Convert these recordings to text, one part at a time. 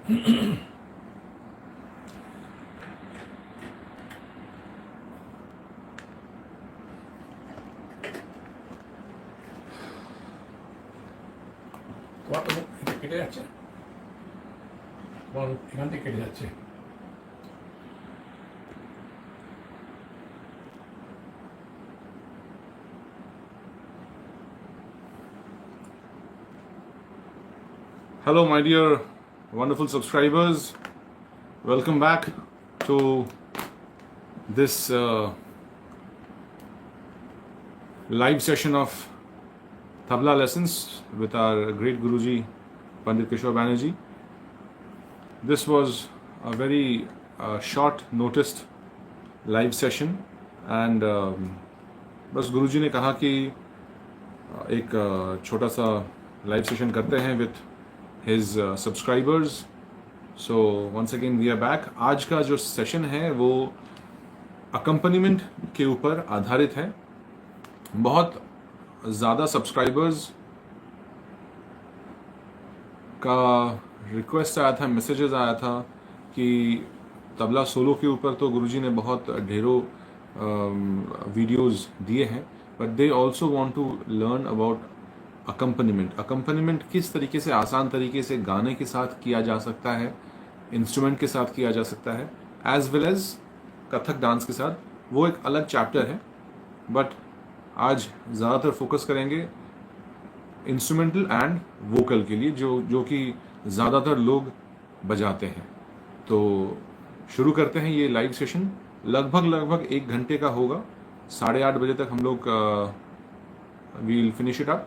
তোমার তো মুখ কেটে যাচ্ছে, তোমার এখান থেকে কেটে যাচ্ছে। Hello, my dear wonderful subscribers. Welcome back to this live session of Tabla lessons with our great Guruji, Pandit Kishore Banerjee. This was a very short noticed live session and बस गुरुजी ने कहा कि एक छोटा सा लाइव सेशन करते हैं with his subscribers. So once again we are back. आज का जो सेशन है वो अकम्पनीमेंट के ऊपर आधारित है। बहुत ज़्यादा सब्सक्राइबर्स का रिक्वेस्ट आया था, मैसेजेस आया था कि तबला सोलो के ऊपर तो गुरुजी ने बहुत ढेरों वीडियोस दिए हैं, but they also want to learn about accompaniment किस तरीके से आसान तरीके से गाने के साथ किया जा सकता है, इंस्ट्रूमेंट के साथ किया जा सकता है, as well as Kathak dance के साथ। वो एक अलग चैप्टर है, बट आज ज़्यादातर फोकस करेंगे इंस्ट्रूमेंटल एंड वोकल के लिए, जो कि ज़्यादातर लोग बजाते हैं। तो शुरू करते हैं ये लाइव सेशन। लगभग 1 घंटे का होगा। 8:30 बजे तक हम लोग we will finish it up.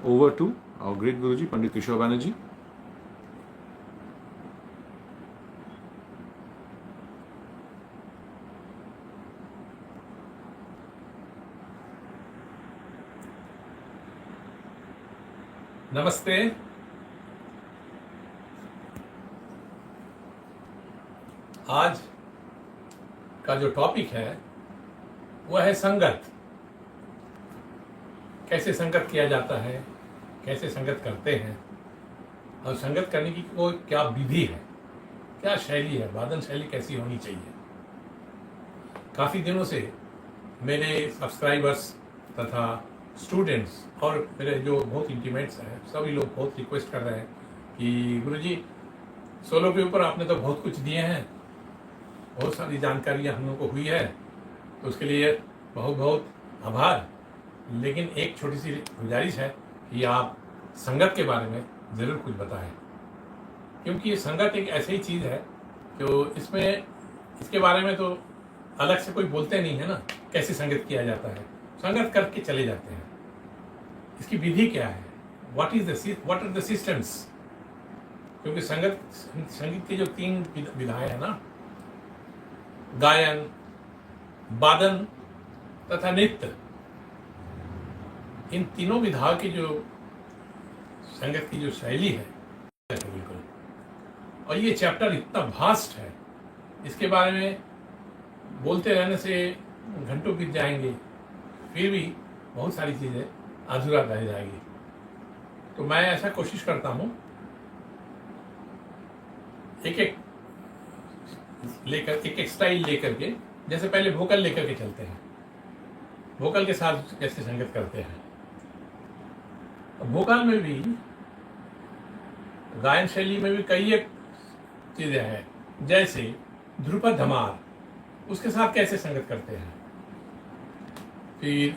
Over to our great guruji Pandit Kishore Banerjee. नमस्ते। आज का जो टॉपिक है वह है संगत। कैसे संगत किया जाता है, कैसे संगत करते हैं, और संगत करने की कोई क्या विधि है, क्या शैली है, वादन शैली कैसी होनी चाहिए। काफ़ी दिनों से मेरे सब्सक्राइबर्स तथा स्टूडेंट्स और मेरे जो बहुत इंटीमेट्स हैं सभी लोग बहुत रिक्वेस्ट कर रहे हैं कि गुरुजी सोलो के ऊपर आपने तो बहुत कुछ दिए हैं, बहुत सारी जानकारियाँ हम लोग को हुई है, तो उसके लिए बहुत बहुत आभार। लेकिन एक छोटी सी गुजारिश है कि आप संगत के बारे में ज़रूर कुछ बताएं, क्योंकि संगत एक ऐसी चीज़ है जो इसके बारे में तो अलग से कोई बोलते नहीं है ना, कैसे संगत किया जाता है। संगत करके चले जाते हैं। इसकी विधि क्या है, व्हाट आर द सिस्टम्स, क्योंकि संगीत की जो 3 विधाएं है ना, गायन, वादन तथा नृत्य, इन तीनों विधाओं की जो संगत की जो शैली है बिल्कुल। और ये चैप्टर इतना वास्ट है, इसके बारे में बोलते रहने से घंटों बीत जाएंगे, फिर भी बहुत सारी चीज़ें अधूरा रह जाएगी। तो मैं ऐसा कोशिश करता हूँ एक स्टाइल लेकर के, जैसे पहले वोकल लेकर के चलते हैं, वोकल के साथ कैसे संगत करते हैं। वोकल में भी, गायन शैली में भी कई एक चीजें हैं, जैसे ध्रुपद धमार, उसके साथ कैसे संगत करते हैं, फिर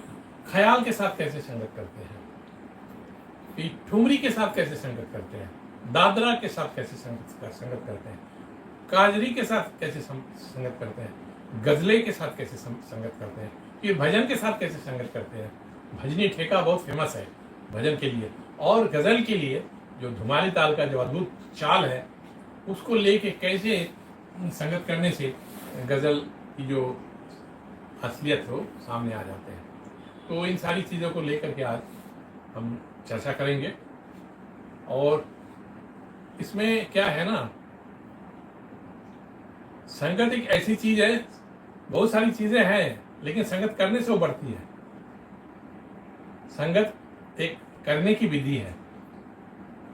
ख्याल के साथ कैसे संगत करते हैं, फिर ठुमरी के साथ कैसे संगत करते हैं, दादरा के साथ कैसे संगत करते हैं, काजरी के साथ कैसे संगत करते हैं, गजले के साथ कैसे संगत करते हैं, फिर भजन के साथ कैसे संगत करते हैं। भजनी ठेका बहुत फेमस है भजन के लिए, और गजल के लिए जो धुमाली ताल का जो अद्भुत चाल है, उसको लेके कैसे संगत करने से गजल की जो असलियत हो सामने आ जाते हैं। तो इन सारी चीज़ों को लेकर के आज हम चर्चा करेंगे। और इसमें क्या है ना, संगत एक ऐसी चीज है, बहुत सारी चीजें हैं, लेकिन संगत करने से वो बढ़ती है। संगत एक करने की विधि है।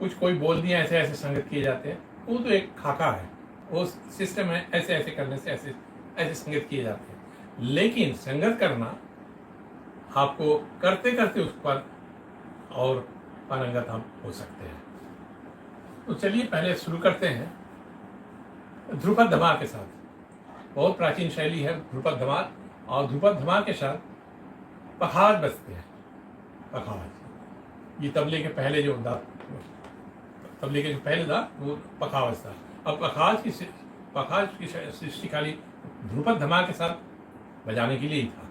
कुछ कोई बोल दिया ऐसे ऐसे संगत किए जाते हैं, वो तो एक खाका है, वो सिस्टम है, ऐसे ऐसे करने से ऐसे ऐसे संगत किए जाते हैं। लेकिन संगत करना आपको करते करते उस पर और पारंगत हम हो सकते हैं। तो चलिए पहले शुरू करते हैं ध्रुपद धमार के साथ। बहुत प्राचीन शैली है ध्रुपद धमार, और ध्रुपद धमार के साथ पखावज बजते हैं। पखावज ये तबले के पहले जो तबले के जो पहले था वो पखावज था। अब पखावज की सृष्टि खाली ध्रुपद धमार के साथ बजाने के लिए ही था।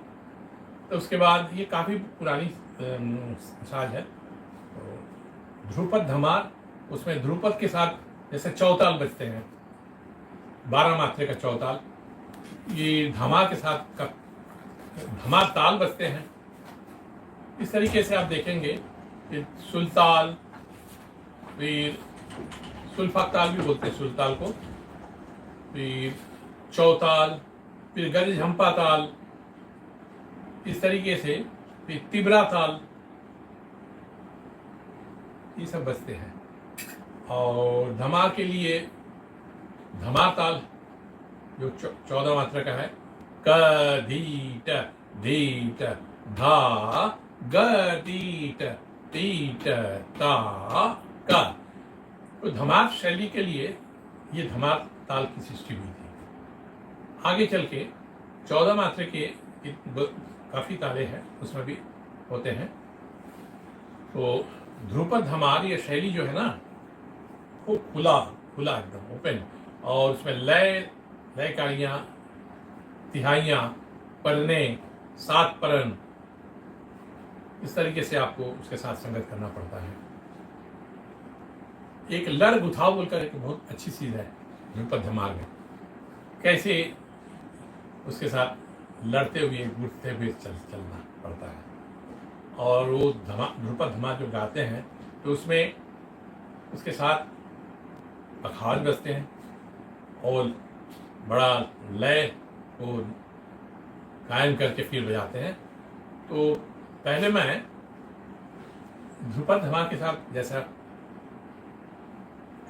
तो उसके बाद ये काफ़ी पुरानी साज है। तो ध्रुपद धमार, उसमें ध्रुपद के साथ जैसे चौताल बजते हैं, 12 मात्रे का चौताल, ये धमार के साथ धमार ताल बजते हैं। इस तरीके से आप देखेंगे कि सुलताल, फिर सुल्फा ताल भी बोलते हैं सुलताल को, फिर चौताल, फिर गज झंपा ताल, इस तरीके से फिर तिबरा ताल, ये सब बजते हैं। और धमार के लिए धमार ताल जो 14 मात्रा का है, क धी ट धी ट धा ग टी ट ता का। तो धमार शैली के लिए ये धमार ताल की सृष्टि हुई थी। आगे चल के 14 मात्रे के काफी ताले हैं, उसमें भी होते हैं। तो ध्रुपद धमार ये शैली जो है ना, वो खुला एकदम ओपन, और उसमें लयकारियाँ, तिहाइयाँ, परने, 7 परन, इस तरीके से आपको उसके साथ संगत करना पड़ता है। एक लड़ गुथाव बोलकर एक बहुत अच्छी चीज है ध्रुपद धमार में, कैसे उसके साथ लड़ते हुए घुटते हुए चलना पड़ता है। और वो ध्रुपद धमार जो गाते हैं तो उसमें उसके साथ पखावज बजते हैं और बड़ा लय को कायम करके फिर बजाते हैं। तो पहले मैं ध्रुपद धमार के साथ जैसा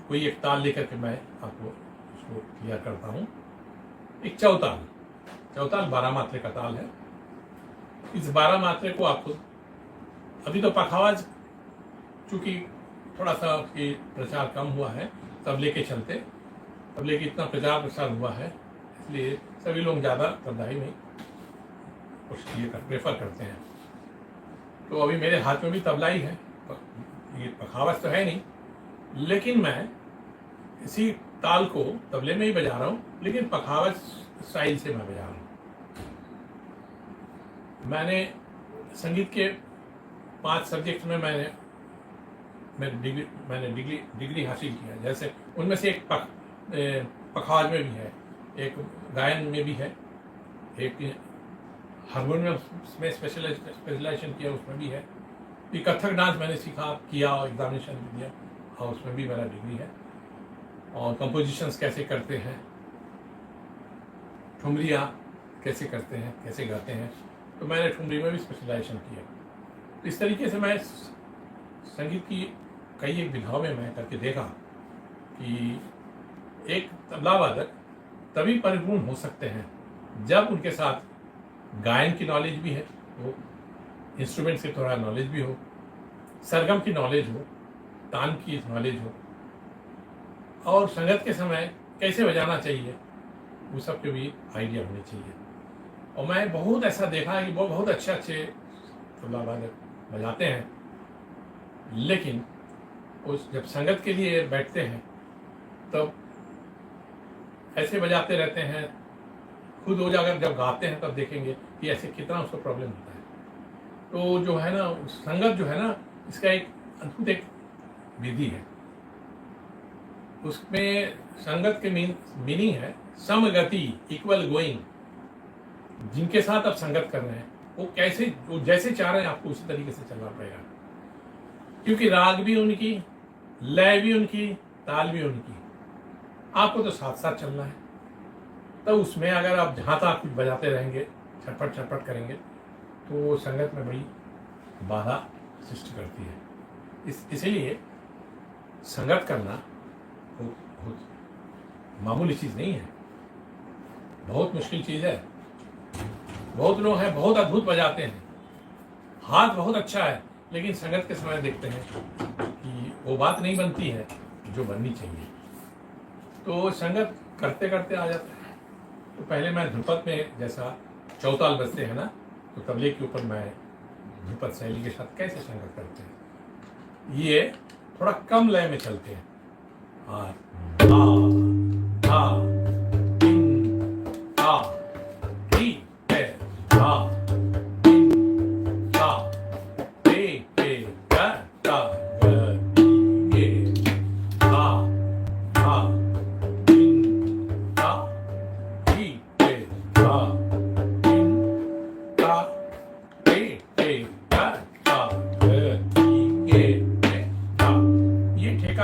कोई एक ताल लेकर के मैं आपको उसको क्लियर करता हूँ। एक चौताल 12 मात्रे का ताल है। इस 12 मात्रे को आपको अभी तो पखावज चूंकि थोड़ा सा उसकी प्रचार कम हुआ है तबले के चलते, तबले की इतना प्रचार प्रसार हुआ है इसलिए सभी लोग ज़्यादा तबलाई में प्रेफर करते हैं। तो अभी मेरे हाथ में भी तबला ही है, ये पखावज तो है नहीं, लेकिन मैं इसी ताल को तबले में ही बजा रहा हूँ, लेकिन पखावज स्टाइल से मैं बजा रहा हूँ। मैंने संगीत के 5 सब्जेक्ट में मैंने डिग्री हासिल किया। जैसे उनमें से एक पखावज में भी है, एक गायन में भी है, एक हारमोनियम में स्पेशलाइजेशन किया उसमें भी है, ये कथक डांस मैंने सीखा किया और एग्जामिनेशन भी दिया और उसमें भी मेरा डिग्री है। और कंपोजिशंस कैसे करते हैं, ठुमरियाँ कैसे करते हैं, कैसे गाते हैं, तो मैंने ठुमरी में भी स्पेशलाइजेशन किया। तो इस तरीके से मैं संगीत की कई एक विधाओं में मैं करके देखा कि एक तबला वादक तभी परिपूर्ण हो सकते हैं जब उनके साथ गायन की नॉलेज भी है, वो इंस्ट्रूमेंट से थोड़ा नॉलेज भी हो, सरगम की नॉलेज हो, तान की नॉलेज हो, और संगत के समय कैसे बजाना चाहिए वो सब के भी आइडिया होनी चाहिए। और मैं बहुत ऐसा देखा कि वो बहुत अच्छे तबला वादक बजाते हैं, लेकिन उस जब संगत के लिए बैठते हैं तब ऐसे बजाते रहते हैं, खुद हो जाकर जब गाते हैं तब देखेंगे कि ऐसे कितना उसको प्रॉब्लम होता है। तो जो है ना संगत जो है ना, इसका एक अद्भुत एक विधि है। उसमें संगत के मीनिंग है समगति, इक्वल गोइंग। जिनके साथ आप संगत कर रहे हैं वो जैसे चाह रहे हैं आपको उसी तरीके से चलना पड़ेगा, क्योंकि राग भी उनकी, लय भी उनकी, ताल भी उनकी, आपको तो साथ साथ चलना है। तो उसमें अगर आप जहाँ तक कुछ बजाते रहेंगे, छटपट करेंगे, तो वो संगत में बड़ी बाधा सृष्टि करती है। इसीलिए संगत करना मामूली चीज़ नहीं है, बहुत मुश्किल चीज़ है। बहुत लोग हैं बहुत अद्भुत बजाते हैं, हाथ बहुत अच्छा है, लेकिन संगत के समय देखते हैं कि वो बात नहीं बनती है जो बननी चाहिए। तो संगत करते करते आ जाता है। तो पहले मैं ध्रुपद में जैसा चौताल बजते हैं ना, तो तबले के ऊपर मैं ध्रुपद शैली के साथ कैसे संगत करते हैं, ये थोड़ा कम लय में चलते हैं। हाँ,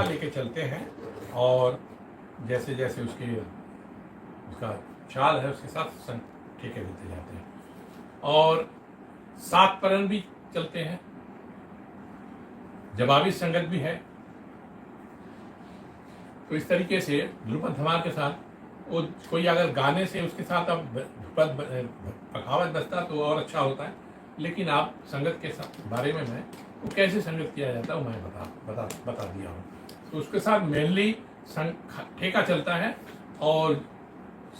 लेके चलते हैं और जैसे जैसे उसका चाल है उसके साथ ठेके देते जाते हैं। और 7 परन भी चलते हैं, जवाबी संगत भी है। तो इस तरीके से ध्रुपद धमाल के साथ वो कोई अगर गाने से उसके साथ अब पखावत बजता तो और अच्छा होता है, लेकिन आप संगत के साथ बारे में मैं वो कैसे संगत किया जाता है वो मैं बता दिया हूँ। तो उसके साथ मेनली ठेका चलता है और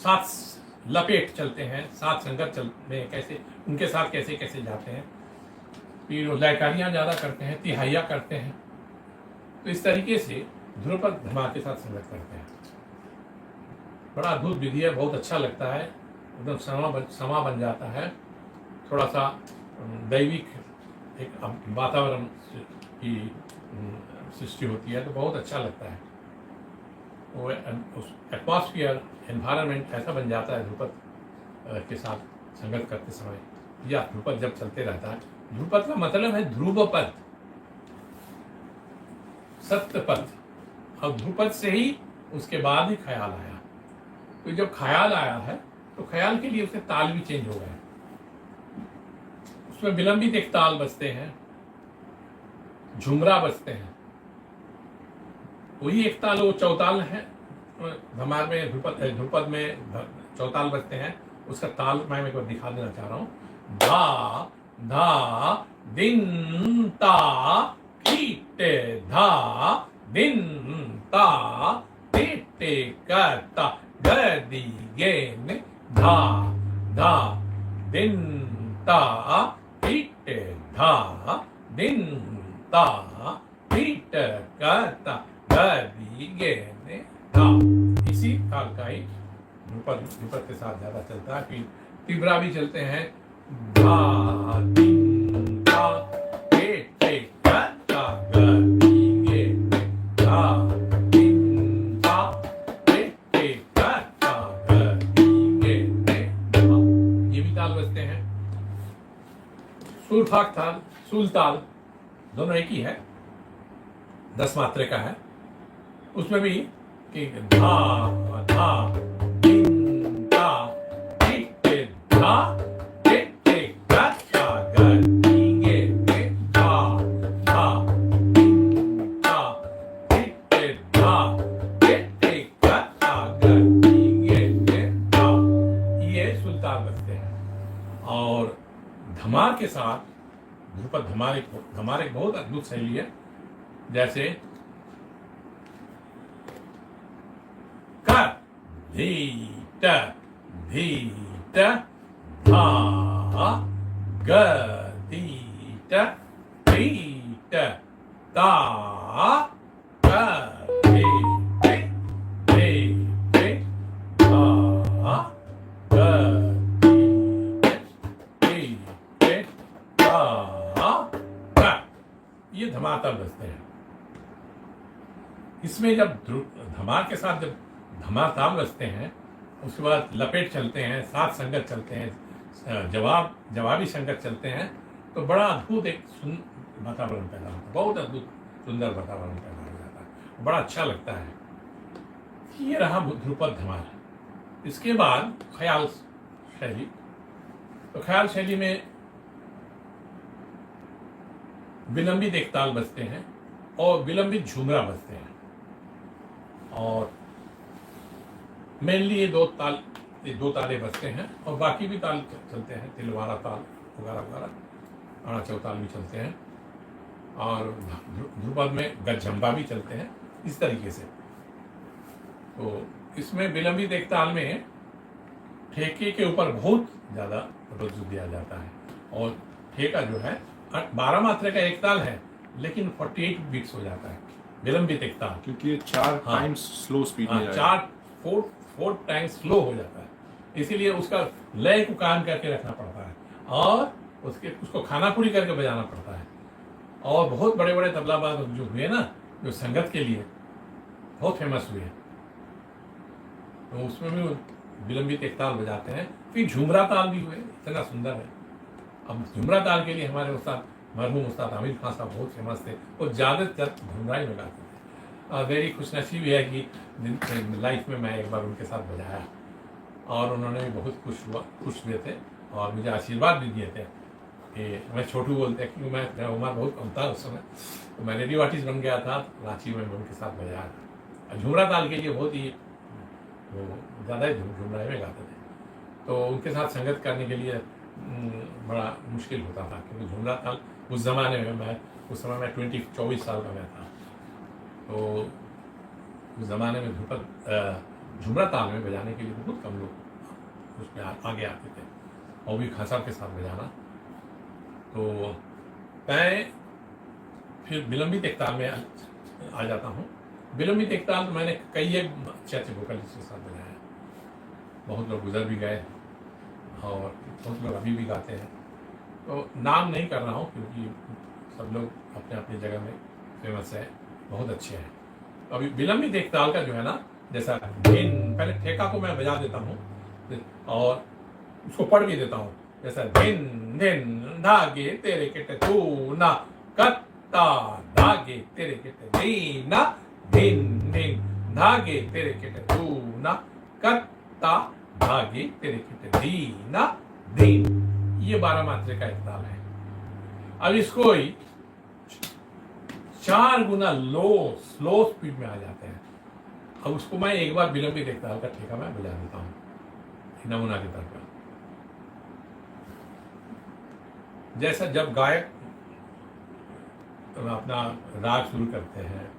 7 लपेट चलते हैं, 7 संगत में कैसे उनके साथ कैसे कैसे जाते हैं। फिर लयकारियाँ ज़्यादा करते हैं, तिहाइया करते हैं। तो इस तरीके से ध्रुपद धमाल के साथ संगत करते हैं। बड़ा अद्भुत विधि है, बहुत अच्छा लगता है, एकदम समा बन जाता है। थोड़ा सा दैविक एक वातावरण की सृष्टि होती है, तो बहुत अच्छा लगता है। वो एटमॉस्फियर एनवायरनमेंट ऐसा बन जाता है ध्रुपद के साथ संगत करते समय, या ध्रुपद जब चलते रहता है। ध्रुपद का मतलब है ध्रुव पद, सत्य पद, और ध्रुपद से ही उसके बाद ही ख्याल आया। तो जब ख्याल आया है तो ख्याल के लिए उसके ताल भी चेंज हो गए। उसमें विलंबित एक ताल बजते हैं, झुमरा बजते हैं, वही एक ताल वो चौताल है। धमार में ध्रुपद में चौताल बजते हैं, उसका ताल मैं एक बार दिखा देना चाह रहा हूँ। धा धा दिन ता कीटे धा दिन ता टीटे करता गदी गेन धा धा दिन ता टीटे धा दिन ता टीट करता गदी गेन धा। इसी काल का ही ध्रुपद के साथ ज्यादा चलता है। फिर तिब्रा भी चलते हैं, धा दिन ता टीटे करता गदी गेन धा दिन ता टीटे करता गदी गेन धा। ये भी ताल बजते हैं। सुरफाक ताल, सुल ताल दोनों एक ही है, 10 मात्रे का है। उसमें भी कि धा धा दिन ता टीटे धा टीटे करता गदी गेन धा धा दिन ता टीटे धा टीटे करता गदी गेन धा। ये सुल्तान बजते हैं। और धमार के साथ ध्रुपद धमार एक बहुत अद्भुत शैली है। जैसे कर धीट धीट धा गदीट पीट ता गदीट पीट ता ये धमाता बजते हैं। इसमें जब धमार के साथ जब धमार ताल बजते हैं, उसके बाद लपेट चलते हैं, 7 संगत चलते हैं, जवाबी संगत चलते हैं, तो बड़ा अद्भुत एक वातावरण पैदा होता है, बहुत अद्भुत सुंदर वातावरण पैदा हो जाता है, बड़ा अच्छा लगता है। ये रहा ध्रुपद धमार। इसके बाद ख्याल शैली। तो ख्याल शैली में विलंबित एक ताल बजते हैं और विलंबित झुमरा बजते हैं। और मेनली ये दो ताले बजते हैं और बाकी भी ताल चलते हैं, तिलवारा ताल वगैरह वगैरह, अणाचल ताल भी चलते हैं और ध्रुपद में गज्जंबा भी चलते हैं इस तरीके से। तो इसमें विलंबित एक ताल में ठेके के ऊपर बहुत ज़्यादा तवज्जो दिया जाता है और ठेका जो है 12 मात्रा का एक ताल है लेकिन 48 बीट्स हो जाता है विलंबित एक ताल, क्योंकि ये 4 टाइम्स स्लो स्पीड में जाएगा। 4 टाइम्स स्लो हो जाता है, इसीलिए उसका लय को कायम करके रखना पड़ता है और उसको खाना पूरी करके बजाना पड़ता है। और बहुत बड़े बड़े तबलाबाज जो हुए ना, जो संगत के लिए बहुत फेमस हुए, तो उसमें भी विलंबित एक ताल बजाते हैं। फिर झुमरा ताल भी हुए, इतना सुंदर है। अब झुमरा ताल के लिए हमारे उस्ताद मरहूम उस्ताद आमिर खान साहब बहुत फेमस थे, वो ज़्यादातर झुमरा ही बजाते थे। और मेरी खुशनसीबी है कि लाइफ में मैं एक बार उनके साथ बजाया और उन्होंने भी बहुत खुश हुए थे और मुझे आशीर्वाद भी दिए थे कि मैं छोटू बोलते हैं, क्योंकि मैं उम्र बहुत कम था उस समय, तो मैं रेडियो आर्टिस्ट बन गया था रांची में, उनके साथ बजाया था। झुमरा ताल के लिए बहुत ही वो ज़्यादा ही झुमरा में गाते थे, तो उनके साथ संगत करने के लिए बड़ा मुश्किल होता था, क्योंकि झुमरा ताल उस ज़माने में उस समय मैं 24 साल का मैं था, तो उस ज़माने में झुमरा ताल में बजाने के लिए बहुत कम लोग उसमें आगे आते थे और भी खान साहब के साथ बजाना। तो मैं फिर विलंबित एक ताल में आ जाता हूँ। विलंबित एक ताल तो मैंने कई एक अच्छे वोकलिस्ट के साथ बजाया, बहुत लोग गुजर भी गए और बहुत लोग अभी भी गाते हैं, तो नाम नहीं कर रहा हूँ क्योंकि सब लोग अपने अपनी जगह में फेमस है, बहुत अच्छे हैं। अभी विलंबित एक ताल का जो है ना, जैसा धिन, पहले ठेका को मैं बजा देता हूँ और उसको पढ़ भी देता हूँ, जैसा धिन धिन धागे तेरे केटे तू ना कत्ता धागे तेरे केटे दीना, धिन धिन धागे तेरे केटे तू ना कत्ता धागे तेरे केटे दीना दिन। ये 12 मात्रे का एक ताल है। अब इसको ही 4 गुना स्लो स्पीड में आ जाते हैं। अब उसको मैं एक बार विलंबित एक ताल का ठेका मैं बजा देता हूँ नमूना के तौर पर। जैसा जब गायक अपना राग शुरू करते हैं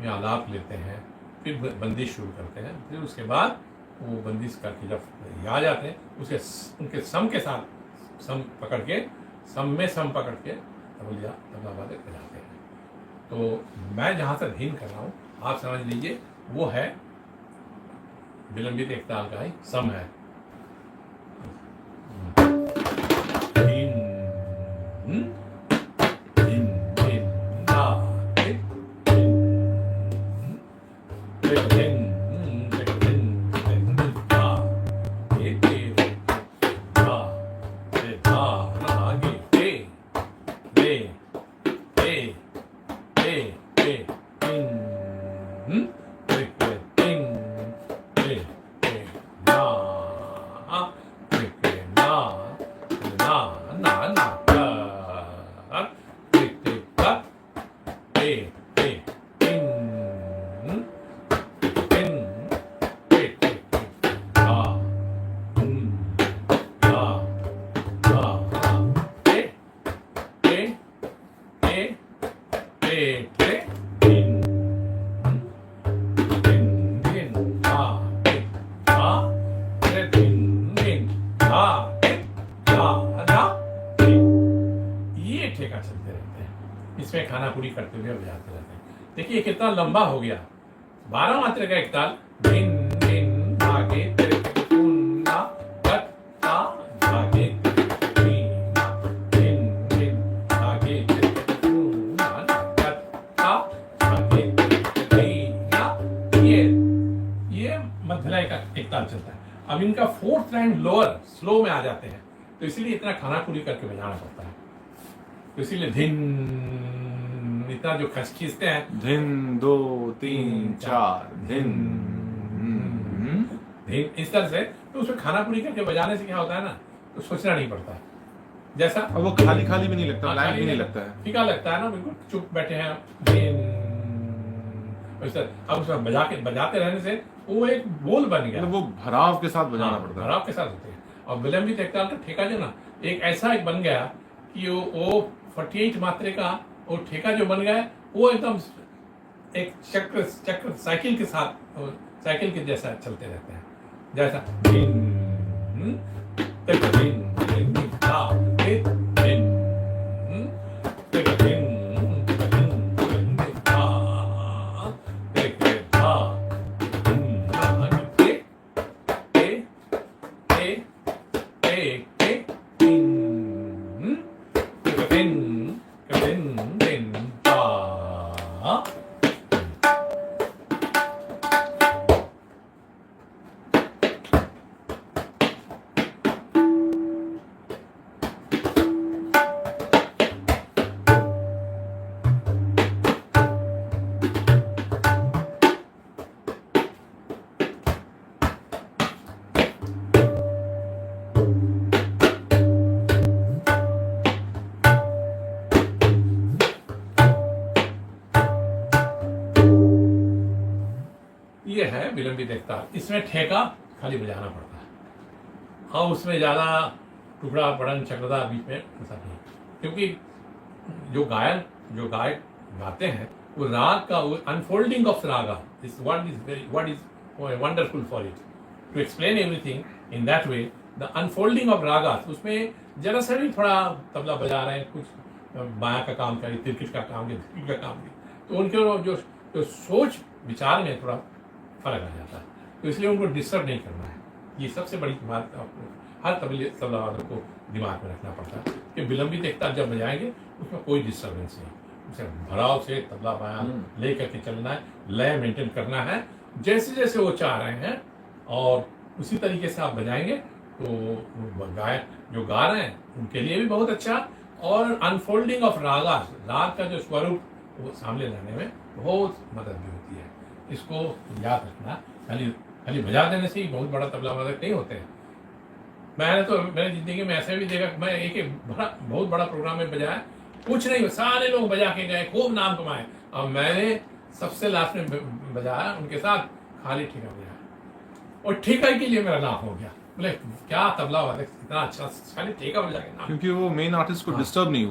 या आलाप लेते हैं, फिर बंदिश शुरू करते हैं, फिर उसके बाद वो बंदिश करके जब आ जाते हैं उनके सम के साथ सम पकड़ के तबला वादक बजाते हैं। तो मैं जहाँ से धिन कर रहा हूँ आप समझ लीजिए वो है विलंबित एक ताल का ही सम है। इसमें खाना पूरी करते हुए बजाते रहते हैं। देखिए कितना लंबा हो गया। 12 मात्रा का एक ताल, धिन धिन धागे तेरे ना कत्ता धागे दीना, धिन धिन धागे तेरे ना कत्ता धागे दीना। ये मध्यलय का एक ताल चलता है। अब इनका 4th लाइन लोअर स्लो में आ जाते हैं, तो इसीलिए इतना खाना पूरी करके बजाना पड़ता है। तो इसीलिए धिन इतना जो खींचते हैं, धिन 2 3 4 धिन धिन इस तरह से, तो उसमें खाना पूरी करके बजाने से क्या होता है ना, तो सोचना नहीं पड़ता। जैसा अब वो खाली खाली भी नहीं लगता, लाइन भी नहीं लगता है, फीका लगता है ना, बिल्कुल चुप बैठे हैं धिन। अब उसमें बजाते रहने से वो एक बोल बन गया, मतलब वो भराव के साथ बजाना पड़ता है। भराव के साथ होते हैं। और विलंबित एकताल का ठेका जो ना एक ऐसा एक बन गया कि वो 48 मात्रे का वो ठेका जो बन गया वो एकदम एक चक्र साइकिल के साथ, साइकिल के जैसा चलते रहते हैं, जैसा ये है विलंबित एकताल। इसमें ठेका खाली बजाना पड़ता है और उसमें ज़्यादा टुकड़ा पड़न चक्रदा बीच में ऐसा नहीं, क्योंकि जो गायक गाते हैं वो राग का unfolding of raga is what is wonderful for it to explain everything in that way. The unfolding of raga, उसमें जरा सा भी थोड़ा तबला बजा रहे हैं, कुछ बाया का काम करे, तिरकिट का काम करे, का काम करे, तो उनके जो सोच विचार में थोड़ा फर्क आ जाता है। तो इसलिए उनको डिस्टर्ब नहीं करना है। ये सबसे बड़ी बात आपको हर तबला वालों को दिमाग में रखना पड़ता है कि विलंबित एकताल जब बजाएंगे उसमें कोई डिस्टर्बेंस नहीं, उसे भराव से तबला बाया लेकर के चलना है, लय मेंटेन करना है जैसे जैसे वो चाह रहे हैं, और उसी तरीके से आप बजाएंगे तो गायक जो गा रहे हैं उनके लिए भी बहुत अच्छा, और अनफोल्डिंग ऑफ राग का जो स्वरूप वो सामने लाने में बहुत मदद भी होती है। इसको याद रखना, खाली बजा देने से ही बहुत बड़ा तबला वादक नहीं होते हैं। मैंने जिंदगी में ऐसा भी देखा, मैं एक बहुत बड़ा प्रोग्राम में बजाया, कुछ नहीं, सारे लोग बजा के गए, खूब नाम कमाए, और मैंने सबसे लास्ट में बजाया उनके साथ, खाली ठेका बजाया, और ठेका के लिए मेरा नाम हो गया। बोले क्या तबला वादक इतना अच्छा, खाली ठेका बजा के नाम, क्योंकि वो मेन आर्टिस्ट को डिस्टर्ब नहीं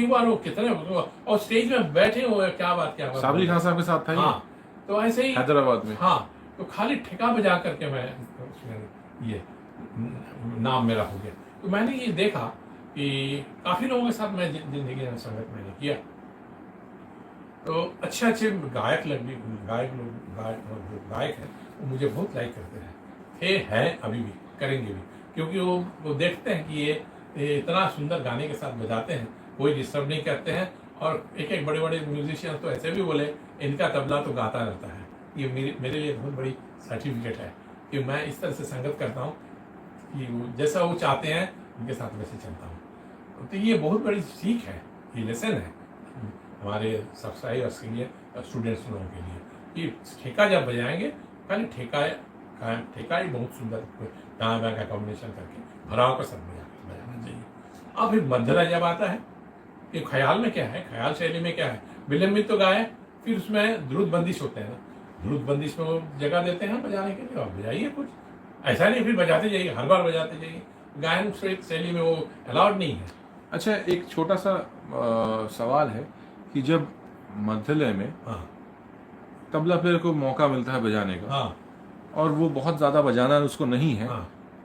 हुआ। और वो कितने और स्टेज में बैठे हुए, क्या बात साबरी खान साहब के साथ था। हाँ, तो ऐसे ही हैदराबाद में। हाँ, तो खाली ठेका बजा करके मैं उसमें ये नाम मेरा हो गया। तो मैंने ये देखा कि काफी लोगों के साथ मैं जिंदगी में संगत मैंने किया, तो अच्छे गायक हैं वो मुझे बहुत लाइक करते हैं अभी भी, करेंगे भी, क्योंकि वो देखते हैं कि ये इतना सुंदर गाने के साथ बजाते हैं, कोई डिस्टर्ब नहीं करते हैं। और एक बड़े बड़े म्यूजिशियन तो ऐसे भी बोले इनका तबला तो गाता रहता है। ये मेरे लिए बहुत बड़ी सर्टिफिकेट है कि मैं इस तरह से संगत करता हूँ कि जैसा वो चाहते हैं उनके साथ वैसे चलता हूँ। तो ये बहुत बड़ी सीख है, ये लेसन है हमारे सब्सक्राइब और सीनियर स्टूडेंट्स लोगों के लिए कि ठेका जब बजाएंगे, पहले ठेका ही बहुत सुंदर गाना बाया का कॉम्बिनेशन करके भराव का साथ बजाना चाहिए। अब फिर मध्यलय जब आता है, ये ख्याल में क्या है, ख्याल शैली में क्या है, विलंबित तो गाए, फिर उसमें द्रुत बंदिश होते हैं ना, द्रुत बंदिश में वो जगह देते हैं बजाने के लिए, और बजाइए कुछ, ऐसा नहीं फिर बजाते जाइए, हर बार बजाते जाइए, गायन शैली में वो अलाउड नहीं है। अच्छा, एक छोटा सा सवाल है कि जब मध्यलय में तबला प्लेयर को मौका मिलता है बजाने का, और वो बहुत ज्यादा बजाना उसको नहीं है,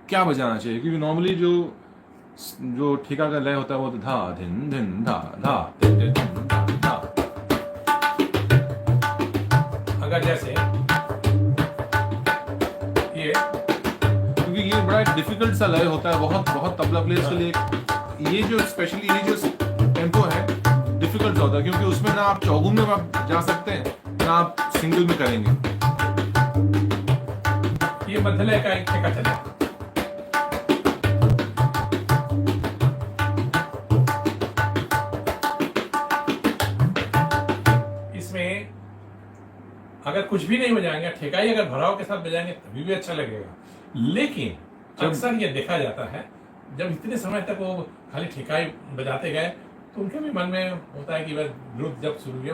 क्या बजाना चाहिए? क्योंकि नॉर्मली जो ठेका का लय होता है वो तो धा धिन धिन धा धा धिन धिन धा। अगर जैसे ये, क्योंकि ये बड़ा डिफिकल्ट सा लय होता है बहुत तबला प्लेयर्स के लिए, ये जो स्पेशली ये जो टेम्पो है डिफिकल्ट होता है, क्योंकि उसमें ना आप चौगुन में आप जा सकते हैं ना आप सिंगल में करेंगे। ये मध्यलय का एक ठेका चला, इसमें अगर कुछ भी नहीं बजाएंगे, ठेका ही अगर भराव के साथ बजाएंगे तभी भी अच्छा लगेगा। लेकिन अक्सर ये देखा जाता है जब इतने समय तक वो खाली ठेका ही बजाते गए तो उनके भी मन में होता है कि बस द्रुत जब शुरू हुई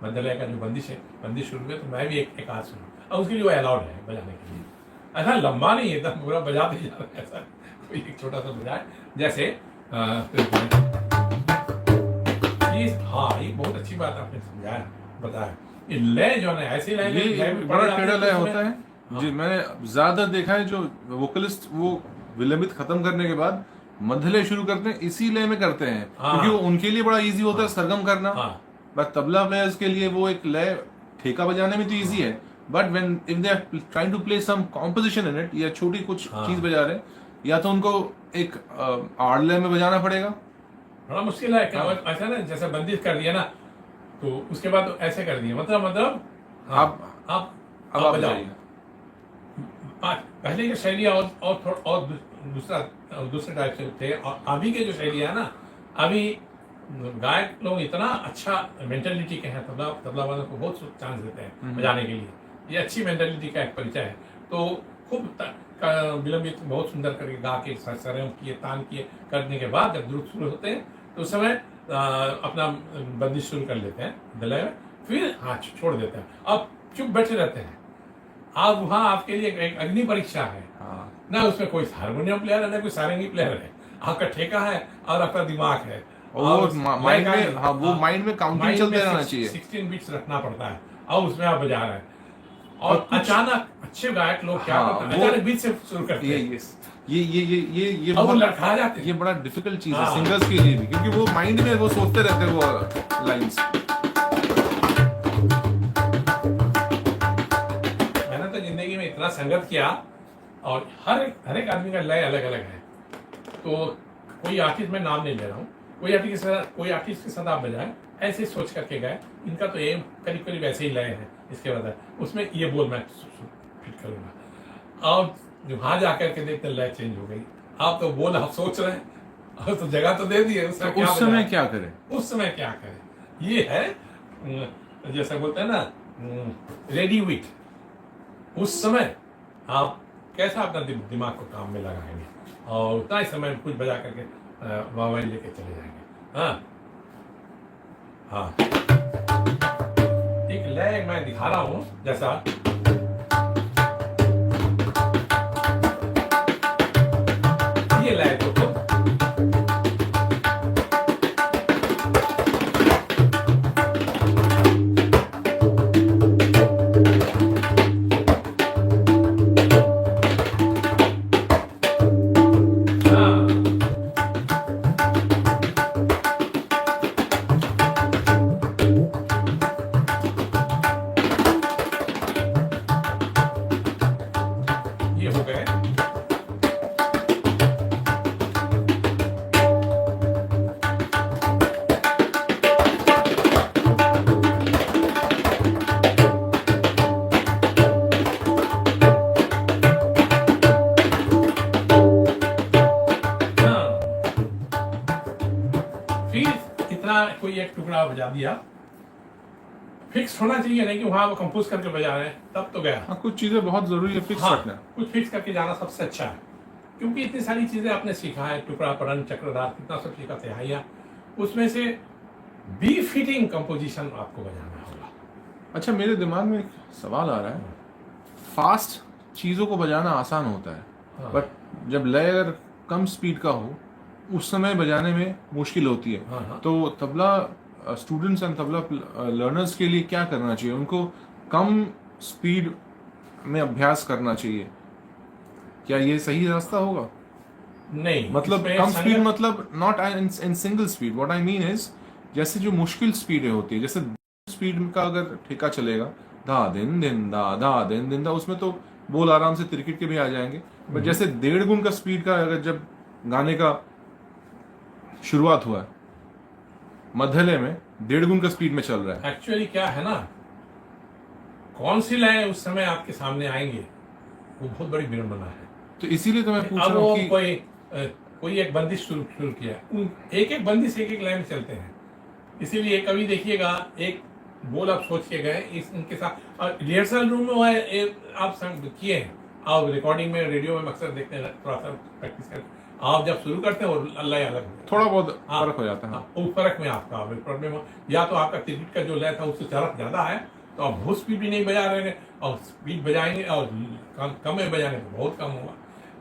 मध्यलय का जो बंदिश शुरू हुई, तो मैं भी एक आध सुना, और उसके लिए वो अलाउड है बजाने के लिए। ऐसा लंबा नहीं है, एकदम पूरा बजाते जा रहा है, ऐसा कोई एक छोटा सा बजाए, जैसे हाँ, ये बहुत अच्छी बात आपने समझाया, बताया। ये लय जो है ऐसे लय ये बड़ा टेढ़ा लय होता है। जी, मैंने ज्यादा देखा है जो वोकलिस्ट वो विलंबित खत्म करने के बाद मध्यलय शुरू करते हैं, इसी लय में करते हैं, क्योंकि वो उनके लिए बड़ा इजी होता है सरगम करना। बट तबला प्लेयर्स के लिए वो एक लय ठेका बजाने में तो इजी है, but when if they are trying to play some composition in it, या छोटी कुछ चीज बजा रहे हैं, या तो उनको एक आड़ लय में बजाना पड़ेगा, बड़ा मुश्किल है। ऐसा ना, जैसे बंदिश कर दिया ना, तो उसके बाद ऐसे कर दिया, मतलब आप बजाइए। पहले की शैली और दूसरे टाइप से थे, और अभी के जो शैली है ना, अभी गायक लोग इतना अच्छा मेंटेलिटी के हैं, तबला वालों को बहुत चांस देते हैं बजाने के लिए। ये अच्छी मेंटेलिटी का एक परिचय है। तो खूब विलंबित बहुत सुंदर करके गा के सरम किए, तान किए करने के बाद जब द्रुत शुरू होते हैं, तो उस समय अपना बंदिश शुरू कर लेते हैं दलय में, फिर हाथ छोड़ देते हैं, अब चुप बैठे रहते हैं। अब वहाँ आपके लिए एक अग्नि परीक्षा है। ना उसमें कोई हारमोनियम प्लेयर है, ना कोई सारंगी प्लेयर है, आपका ठेका है और आपका दिमाग है, और माइंड में वो माइंड में काउंटिंग चलते रहना चाहिए। 16 बीट्स रखना पड़ता है, और उसमें आप बजा रहे हैं, और अचानक अच्छे गायक लोग क्या करते हैं, अचानक बीच से शुरू करते हैं। ये और वो लड़खड़ा जाते हैं। ये बड़ा डिफिकल्ट चीज है सिंगर्स के लिए भी, क्योंकि वो माइंड में वो सोचते रहते हैं वो लाइंस। मैंने तो जिंदगी में इतना संगत किया, और हर एक आदमी का लय अलग अलग है। तो कोई आर्टिस्ट, मैं नाम नहीं ले रहा हूँ, कोई आर्टिस्ट के साथ आप बजाए, ऐसे सोच करके गए, इनका तो एम करीब करीब ऐसे ही लय है, इसके बाद उसमें ये बोल मैं फिट करूंगा, और वहां जाकर के देखते लय चेंज हो गई। आप तो बोल आप सोच रहे हैं, और तो जगह तो दे दी है, तो उस समय क्या करें? उस समय क्या करें, ये है जैसे बोलते हैं ना, रेडी विट। उस समय आप कैसा अपना दिमाग को काम में लगाएंगे, और उतना ही समय कुछ बजा करके मोबाइल लेके चले जाएंगे। हाँ, एक लय मैं दिखा रहा हूँ, जैसा ये लय तो ये हो गए। फिर इतना कोई एक टुकड़ा बजा दिया, फिक्स होना चाहिए, नहीं कि वहां वो कंपोज करके बजा रहे हैं, तब तो गया। कुछ चीजें बहुत जरूरी है फिक्स रखना। कुछ फिक्स करके जाना सबसे अच्छा है, क्योंकि इतनी सारी चीजें आपने सीखा है, टुकड़ा परण चक्रधार कितना सब सीखा, तिहाइया, उसमें से बी फिटिंग कंपोजिशन आपको बजाना होगा। अच्छा, मेरे दिमाग में एक सवाल आ रहा है, फास्ट चीजों को बजाना आसान होता है, बट जब लय अगर कम स्पीड का हो, उस समय बजाने में मुश्किल होती है। तो tabla students and tabla learners के लिए क्या करना चाहिए? उनको कम स्पीड में अभ्यास करना चाहिए, क्या ये सही रास्ता होगा? नहीं, मतलब कम स्पीड मतलब not in single speed, what I mean is, जैसे जो मुश्किल स्पीड होती है, जैसे स्पीड का अगर ठेका चलेगा, धा दिन दिन दा धा दिन दिन दा, उसमें तो बोल आराम से तिरकिट के भी आ जाएंगे। बट जैसे 1.5 गुण का स्पीड का अगर जब गाने का शुरुआत हुआ है, मध्यलय में 1.5 गुण का स्पीड में चल रहा है, एक्चुअली क्या है ना, कौन सी लय उस समय आपके सामने आएंगे, वो बहुत बड़ी विडंबना है। तो इसीलिए तो मैं पूछ अब रहा वो हूँ कि कोई एक बंदिश शुरू किया, एक बंदिश एक लाइन में चलते हैं, इसीलिए कभी देखिएगा एक बोल आप सोच के गए इनके साथ, और रिहर्सल रूम में आप किए हैं, आप रिकॉर्डिंग में रेडियो में अक्सर देखते हैं, थोड़ा सा प्रैक्टिस करते, आप जब शुरू करते हैं और लय अलग हो जाता है। थोड़ा बहुत हाँ, फर्क हो जाता है। हाँ, वो फर्क में आपका प्रॉब्लम हो, या तो आपका क्रिकेट का जो लय था उससे चरक ज्यादा है तो आप बहुत स्पीड भी नहीं बजा रहे हैं, और स्पीड बजाएंगे और कम में बजाएंगे तो बहुत कम होगा।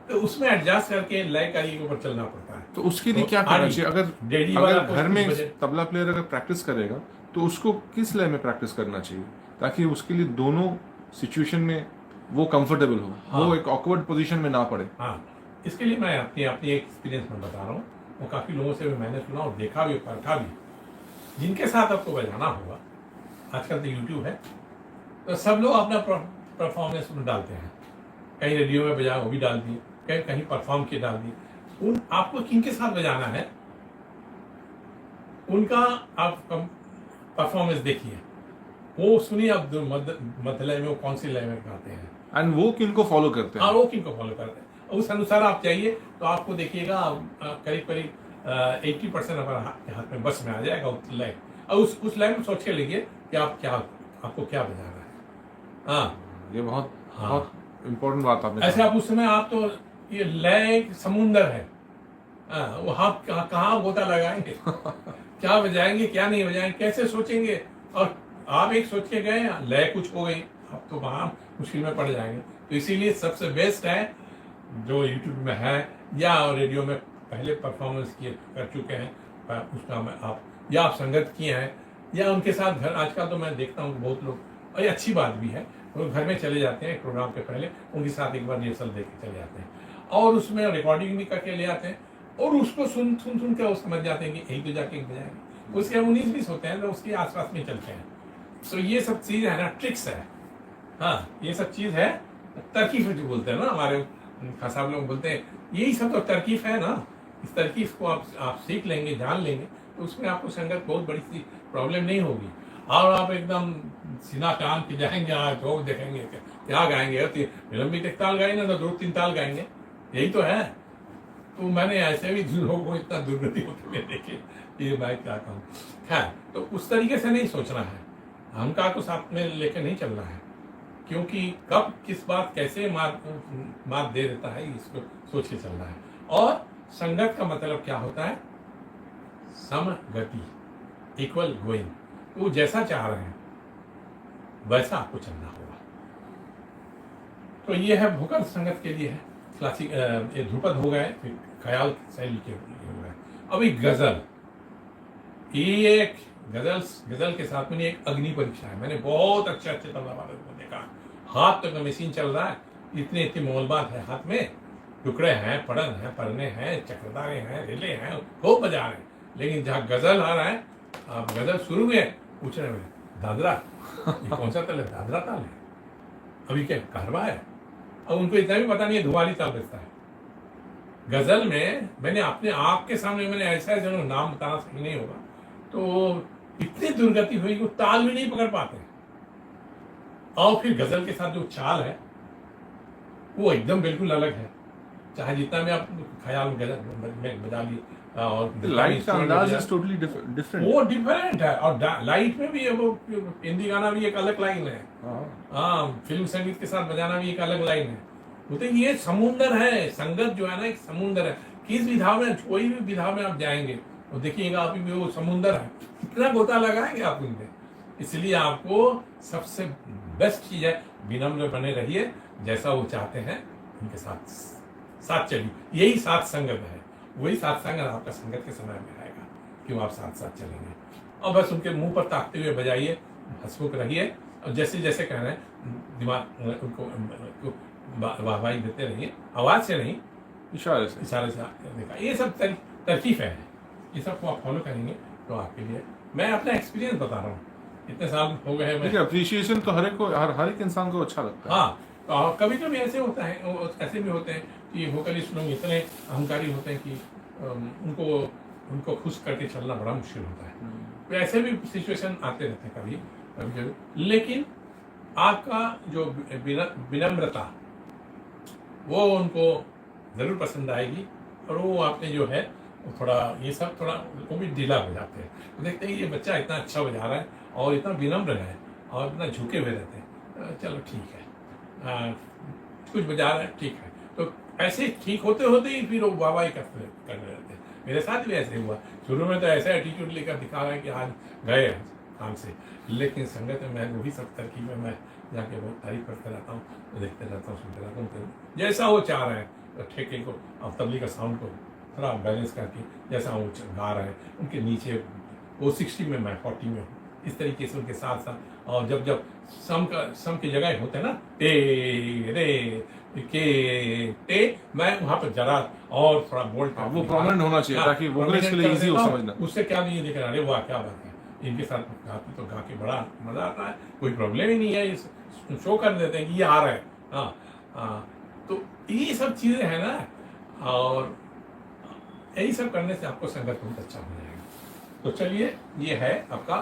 तो उसमें एडजस्ट करके लय कार्य के ऊपर चलना पड़ता है। तो उसके लिए तो क्या करना आड़ी, चाहिए? डेढ़ी वाला अगर को घर में बजे- तबला प्लेयर अगर प्रैक्टिस करेगा तो उसको किस लय में प्रैक्टिस करना चाहिए ताकि उसके लिए दोनों सिचुएशन में वो कंफर्टेबल हो, हाँ। वो एक ऑकवर्ड पोजीशन में ना पड़े? हाँ, इसके लिए मैं अपनी अपनी एक एक्सपीरियंस में बता रहा हूँ, वो काफ़ी लोगों से भी मैंने सुना और देखा भी, परखा भी। जिनके साथ आपको बजाना होगा, आजकल तो यूट्यूब है, तो सब लोग अपना परफॉर्मेंस में डालते हैं। कहीं रेडियो में बजाया वो भी डाल दिए, कहीं कहीं परफॉर्म किए डाल दिए। उन आपको किनके साथ बजाना है उनका आप परफॉर्मेंस देखिए, वो सुनिए आप मध्य लय में वो कौन सी लय में गाते हैं, एंड वो किनको फॉलो करते हाँ हैं? वो किनको फॉलो करते हैं, उस अनुसार आप चाहिए तो आपको देखिएगा करीब करीब 80% हमारे हाथ में बस में आ जाएगा उस लय, और उस लय में सोच के लीजिए कि आपको क्या बजाना है। हाँ, ये बहुत हाँ। बहुत इम्पोर्टेंट बात आपने ऐसे आप उस समय आप तो ये लय एक समुंदर है, हाँ, वो आप कहाँ गोता लगाएंगे क्या बजाएंगे क्या नहीं बजाएंगे, कैसे सोचेंगे, और आप एक सोच के गए लय कुछ हो गई, आप तो वहां मुश्किल में पड़ जाएंगे। तो इसीलिए सबसे बेस्ट है जो यूट्यूब में है या रेडियो में पहले परफॉर्मेंस किए कर चुके हैं उसका में आप, या आप संगत किए हैं, या उनके साथ घर, आजकल तो मैं देखता हूँ बहुत लोग, और ये अच्छी बात भी है, वो घर में चले जाते हैं प्रोग्राम के पहले, उनके साथ एक बार रिहर्सल देख के चले जाते हैं, और उसमें रिकॉर्डिंग भी करके ले आते हैं, और उसको सुन के वो समझ जाते हैं कि यही तो जाके बजाएंगे। उसके 19-20 होते हैं तो उसके आसपास में चलते हैं। तो ये सब चीज है ना, ट्रिक्स है, हाँ, ये सब चीज है, तरकीफ जो बोलते हैं ना हमारे खासा लोग बोलते हैं, यही सब तो तरकीफ है ना। इस तरकीफ को आप सीख लेंगे, जान लेंगे, तो उसमें आपको संगत बहुत बड़ी सी प्रॉब्लम नहीं होगी। और आप एकदम सीधा टान के जाएंगे, लोग देखेंगे क्या गाएंगे, विलंबित एक ताल गाएंगे ना तो 2-3 ताल गाएंगे, यही तो है। तो मैंने ऐसे भी लोगों को इतना दुर्गति होते हुए देखे, ये मैं क्या कहूँ। खैर, तो उस तरीके से नहीं सोचना है, अहंकार को साथ में लेकर नहीं चलना है, क्योंकि कब किस बात कैसे मार दे देता है इसको सोच के चलना है। और संगत का मतलब क्या होता है, सम गति, इक्वल गोइंग, वो जैसा चाह रहे हैं वैसा आपको चलना होगा। तो ये है भूकंप संगत के लिए है, क्लासिक ये ध्रुपद हो गए, फिर ख्याल शैली के हो गए। अभी गजल, ये एक गजल के साथ में एक अग्नि परीक्षा है। मैंने बहुत अच्छे तबला वाले को देखा, हाथ तक मशीन चल रहा है, इतनी मोलबात है हाथ में, टुकड़े हैं, पड़न है, परने हैं, चक्रधारे हैं, रेले हैं, खूब बजा रहे हैं। लेकिन जहाँ गजल आ रहा है, आप गजल शुरू में पूछ रहे हैं दादरा, ये कौन सा ताल है? दादरा ताल है, अभी क्या कारवा है, और उनको इतना भी पता नहीं है धुमाली ताल बजता है। गजल में मैंने अपने आप के सामने मैंने ऐसा नाम बताना सही नहीं होगा, तो इतनी दुर्गति हुई कि ताल भी नहीं पकड़ पाते। और फिर गजल के साथ जो चाल है वो एकदम बिल्कुल अलग है, चाहे जितना भी आप ख्याल में गजल में बजा लिए, और लाइट का अंदाज इज टोटली डिफरेंट, वो डिफरेंट है। और लाइट में भी है, वो हिंदी गाना भी एक अलग लाइन है, हाँ, फिल्म संगीत के साथ बजाना भी एक अलग लाइन है। तो ये समुंदर है, संगत जो है ना एक समुंदर है। किस विधा में, कोई भी विधा में आप जाएंगे तो देखिएगा आप वो समुंदर है, कितना गोता लगाएंगे आप उनमें। इसलिए आपको सबसे बेस्ट चीज है विनम्र बने रहिए, जैसा वो चाहते हैं उनके साथ चलिए, यही साथ संगत है, वही साथ संगत आपका संगत के समय में आएगा, क्यों आप साथ चलेंगे। और बस उनके मुंह पर ताकते हुए बजाइए, हंसमुख रहिए, और जैसे जैसे कह रहे हैं दिमाग उनको वाहवाही देते रहिए, आवाज से नहीं, इशारे से देखा। ये सब तरकीफ है, ये सब को आप फॉलो करेंगे तो आपके लिए, मैं अपना एक्सपीरियंस बता रहा हूँ, इतने साल हो गए हैं। अप्रिशिएशन तो हर एक इंसान को अच्छा लगता है। हाँ, तो कभी कभी ऐसे होता है, ऐसे भी होते हैं कि वोकलिस्ट लोग इतने अहंकारी होते हैं कि उनको खुश करके चलना बड़ा मुश्किल होता है। तो ऐसे भी सिचुएशन आते रहते हैं कभी, लेकिन आपका जो विनम्रता वो उनको जरूर पसंद आएगी, और वो आपने जो है वो थोड़ा ये सब थोड़ा वो भी ढीला हो जाते हैं। तो देखते हैं ये बच्चा इतना अच्छा बजा रहा है और इतना विनम्र है और इतना झुके हुए रहते हैं, चलो ठीक है, कुछ बजा रहा है ठीक है, तो ऐसे ठीक होते होते ही फिर वो वाहवाही करने रहते हैं। मेरे साथ भी ऐसे हुआ। शुरू में तो ऐसा एटीट्यूड लेकर दिखा रहा है कि आज गए हैं काम से, लेकिन संगत में मैं वही सब तरकीब में मैं जाके बहुत तारीफ करते रहता हूँ, देखते रहता हूँ, सुनते रहता हूँ। जैसा वो चाह रहे हैं तो ठेके को और तबली का साउंड को थोड़ा बैलेंस करके, जैसा वो गा रहे हैं उनके नीचे वो 60 में मैं 40 में हूँ, इस तरीके से उनके साथ साथ। और जब जब सम की जगह होते हैं ना, टे रे के टे, मैं वहाँ पर जरा और थोड़ा बोल्ड वो प्रोमिनेंट होना चाहिए ताकि वोकलिस्ट के लिए इजी हो समझना। उससे क्या नहीं दिख रहा, अरे वाह क्या बात है, इनके साथ गाते तो गा के बड़ा मजा आता है, कोई प्रॉब्लम ही नहीं है, शो कर देते हैं कि ये आ रहा है। तो ये सब चीजें हैं ना, और यही सब करने से आपको संगत बहुत अच्छा हो जाएगा। तो चलिए, ये है आपका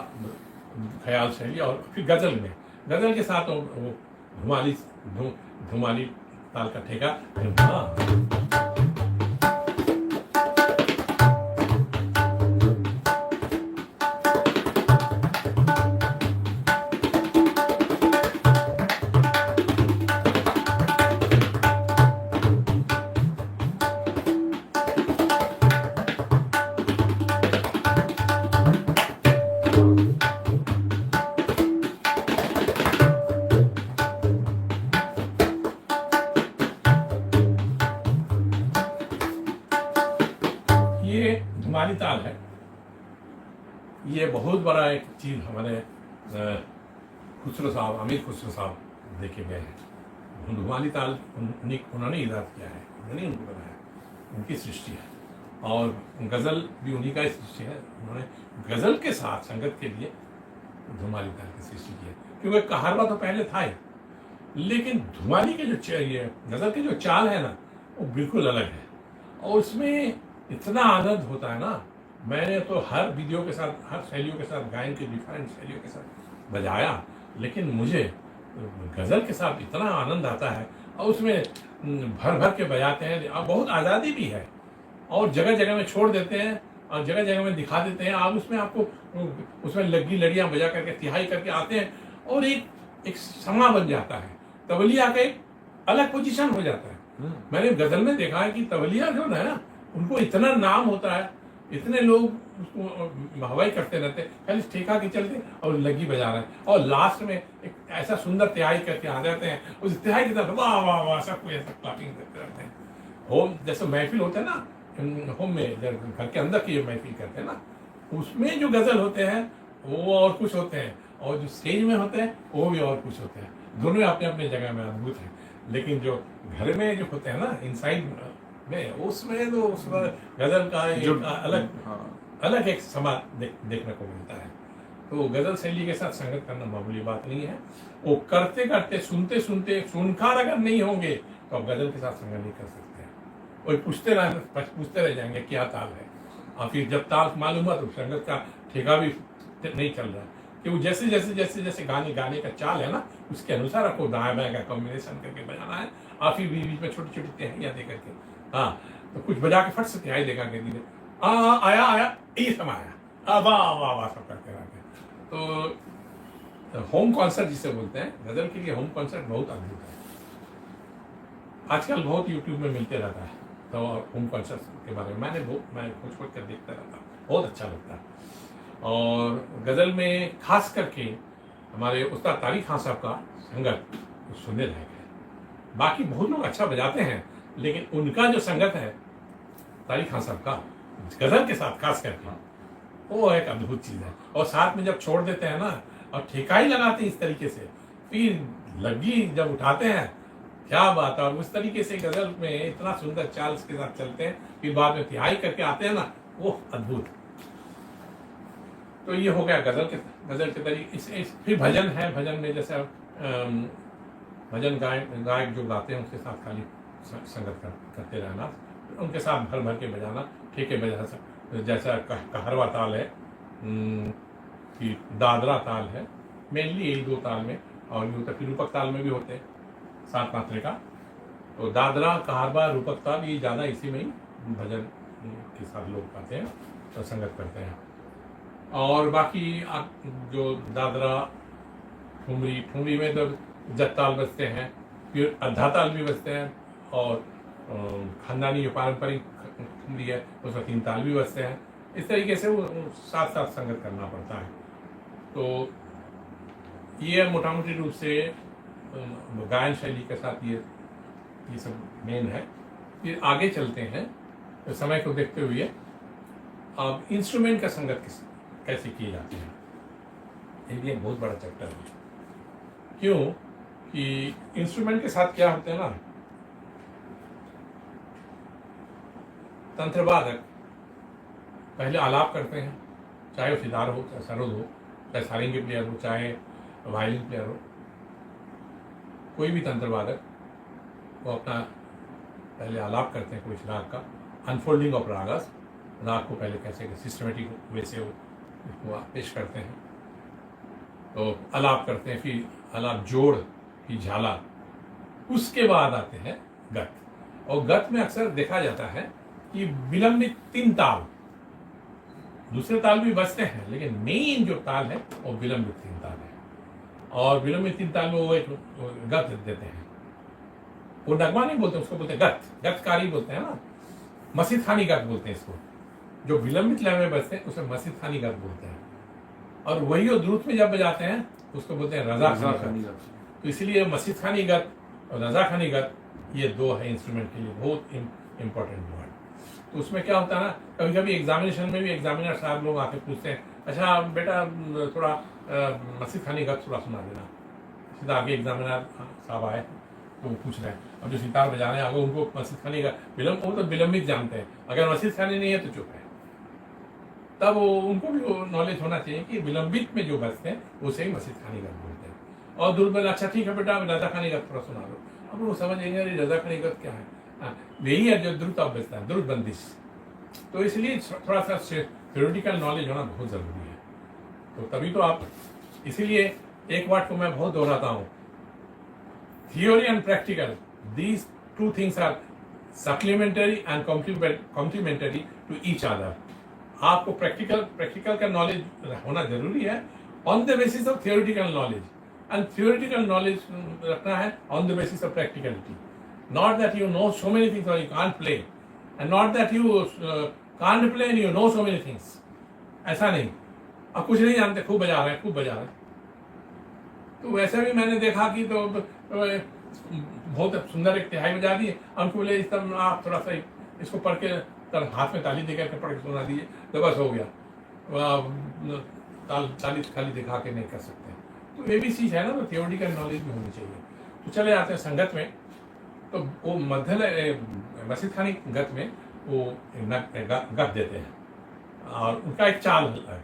ख्याल शैली। और फिर गजल में, गजल के साथ वो धुमाली ताल का ठेका। ये धुमाली ताल है, ये बहुत बड़ा एक चीज हमारे खुसरो साहब, अमीर खुसरो साहब देखे गए हैं। धुमाली ताल उन्होंने ईजाद किया है, उन्होंने उनको बनाया, उनकी सृष्टि है। और गजल भी उन्हीं का ही सृष्टि है, उन्होंने गजल के साथ संगत के लिए धुमाली ताल की सृष्टि की है। क्योंकि कहारवा तो पहले था ही, लेकिन धुमाली के जो ये गजल के जो चाल है ना, वो बिल्कुल अलग है। और उसमें इतना आनंद होता है ना, मैंने तो हर वीडियो के साथ, हर शैलियों के साथ, गायन के डिफरेंट शैलियों के साथ बजाया, लेकिन मुझे गजल के साथ इतना आनंद आता है। और उसमें भर भर के बजाते हैं, और बहुत आज़ादी भी है, और जगह जगह में छोड़ देते हैं, और जगह जगह में दिखा देते हैं। आप उसमें आपको उसमें लगी लड़ियाँ बजा करके तिहाई करके आते हैं, और एक समा बन जाता है। तबलिया का एक अलग पोजीशन हो जाता है। मैंने गजल में देखा है कि तबलिया जो है ना, उनको इतना नाम होता है, इतने लोग उसको हवाई करते रहते हैं खाली ठेका के चलते, और लगी बजा रहे हैं, और लास्ट में एक ऐसा सुंदर तिहाई करके आ जाते हैं, उस तिहाई की तरफ वाह वाह वाह सबको ऐसा क्लैपिंग करते रहते हैं। होम जैसे महफिल होते हैं ना, होम में घर के अंदर की महफिल करते हैं ना, उसमें जो गजल होते हैं वो और कुछ होते हैं, और जो स्टेज में होते हैं वो भी और कुछ होते हैं। दोनों अपने अपने जगह में अद्भुत हैं। लेकिन जो घर में जो होते हैं ना, इनसाइड में, उसमें तो उसमें गजल का एक अलग एक समा देखने को मिलता है। तो गजल शैली के साथ संगत करना मामूली बात नहीं है। वो करते करते, सुनते सुनते, सुनकार अगर नहीं होंगे तो आप गजल के साथ संगत नहीं कर सकते हैं। वही पूछते रह जाएंगे क्या ताल है, और फिर जब ताल मालूम हुआ तो संगत का ठेका भी नहीं चल रहा, क्योंकि जैसे जैसे जैसे जैसे गाने का चाल है ना, उसके अनुसार आपको दाएं बाएं का कॉम्बिनेशन करके बजाना है, और फिर बीच में छोटी छोटी तिहाइयाँ दे करके, हाँ, तो कुछ बजा के फट से तिहाई देगा के धीरे आया ये समय आया, वाह वाह वाह सब करते रहते हैं। तो होम कॉन्सर्ट जिसे बोलते हैं, गजल के लिए होम कॉन्सर्ट बहुत अद्भुत है। आजकल बहुत यूट्यूब में मिलते रहता है, तो होम कॉन्सर्ट के बारे में मैं खोज कर देखता रहता हूँ, बहुत अच्छा लगता है। और गजल में खास करके हमारे उस्ताद तारिक खान साहब का संगत सुनने लायक है। बाकी बहुत लोग अच्छा बजाते हैं, लेकिन उनका जो संगत है तारिक खान साहब का गजल के साथ खास करके, वो एक अद्भुत चीज है। और साथ में जब छोड़ देते हैं ना, और ठेका ही लगाते हैं इस तरीके से, फिर लगी जब उठाते हैं, क्या बात है। और उस तरीके से गजल में इतना सुंदर चाल के साथ चलते हैं, फिर बाद में तिहाई करके आते हैं ना, वो अद्भुत। तो ये हो गया गजल के तरीके। फिर भजन है, भजन में जैसे भजन गायक जो गाते हैं उसके साथ खाली संगत करते रहना, उनके साथ भर भर के बजाना, ठेके बजा, जैसा कहरवा ताल है, कि दादरा ताल है, मेनली यही दो ताल में, और यूँ तक रूपक ताल में भी होते हैं 7 मात्रे का। तो दादरा, कहरवा, रूपक ताल, ये ज़्यादा इसी में ही भजन के साथ लोग गाते हैं तो संगत करते हैं। और बाकी जो दादरा, ठुमरी में तो जत ताल बजते हैं, फिर अद्धा ताल भी बजते हैं, और खानदानी जो पारंपरिक ठुमरी है उसमें 3 ताल भी बजते हैं। इस तरीके से वो साथ साथ संगत करना पड़ता है। तो ये मोटा मोटी रूप से गायन शैली के साथ ये सब मेन है। फिर आगे चलते हैं तो समय को देखते हुए अब इंस्ट्रूमेंट का संगत कैसे की जाती है, ये भी एक बहुत बड़ा चैप्टर है। क्यों कि इंस्ट्रूमेंट के साथ क्या होते हैं ना, तंत्रवादक पहले आलाप करते हैं, चाहे वो सितार हो, चाहे सरोद हो, चाहे सारंगी प्लेयर हो, चाहे वायलिन प्लेयर हो, कोई भी तंत्रवादक वो अपना पहले आलाप करते हैं कुछ राग का, अनफोल्डिंग ऑफ रागस, राग को पहले कैसे सिस्टमेटिक वे से वो पेश करते हैं। तो आलाप करते हैं, फिर आलाप जोड़, फिर झाला, उसके बाद आते हैं गत। और गत में अक्सर देखा जाता है कि विलंबित 3 ताल, दूसरे ताल भी बजते हैं लेकिन मेन जो ताल है वो विलंबित 3 ताल है। और विलंबित 3 ताल में वो एक गत देते हैं, वो नगमा नहीं बोलते, उसको बोलते हैं गत, गतकारी बोलते हैं ना, मस्जिद खानी गत बोलते हैं इसको। जो विलंबित लय में बजते हैं उसे मस्जिद खानी गत बोलते हैं। और वही वो द्रुत में जब बजाते हैं उसको बोलते हैं रजा खानी गत। तो इसीलिए मस्जिद खानी गत और रजा खानी गत ये 2 है इंस्ट्रूमेंट के लिए बहुत इंपॉर्टेंट वर्ड। तो उसमें क्या होता है ना, कभी कभी एग्जामिनेशन में भी एग्जामिनर साहब लोग आके पूछते हैं, अच्छा बेटा थोड़ा मस्जिद खानी गत थोड़ा सुना देना। सीधा आगे एग्जामिनर साहब आए तो वो पूछ रहे हैं, अब जो सितार बजा रहे हैं अगर उनको मस्जिद खानी का वो तो विलंबित जानते हैं, अगर मस्जिद खानी नहीं है तो चुप है। तब उनको भी वो नॉलेज होना चाहिए कि विलंबित में जो बजते हैं उसे ही मस्जिद खानी गत बोलते हैं। और दूर में अच्छा ठीक है बेटा रजा खानी गत थोड़ा सुना दो, अब वो समझेंगे रजा खानी गत क्या है, यही है जो द्रुत अब बजता है, द्रुत बंदिश। तो इसलिए थोड़ा सा थ्योरेटिकल नॉलेज होना बहुत जरूरी है। तो तभी तो आप, इसीलिए एक वर्ड को मैं बहुत दोहराता हूँ, theory and practical, these 2 things are supplementary and complementary to each other. आपको प्रैक्टिकल का नॉलेज होना जरूरी है on the basis of theoretical knowledge, and theoretical knowledge रखना है on the basis of practicality. Not that you know so many things or you can't play, and not that you can't play and you know so many things. ऐसा नहीं, अब कुछ नहीं जानते, खूब बजा रहे हैं। तो वैसे भी मैंने देखा कि तो बहुत सुंदर एक तिहाई बजा दिए, हमको बोले इस तरह आप थोड़ा सा इसको पढ़ के हाथ में ताली देकर पढ़ के सुना दीजिए तो बस हो गया। ताली खाली दिखा के नहीं कर सकते। तो ये भी चीज है ना, तो थियोरिटिकल नॉलेज भी होनी चाहिए। तो चले आते हैं संगत में। तो वो मस्जिद खानी गत में वो गत देते हैं और उनका एक चाल है।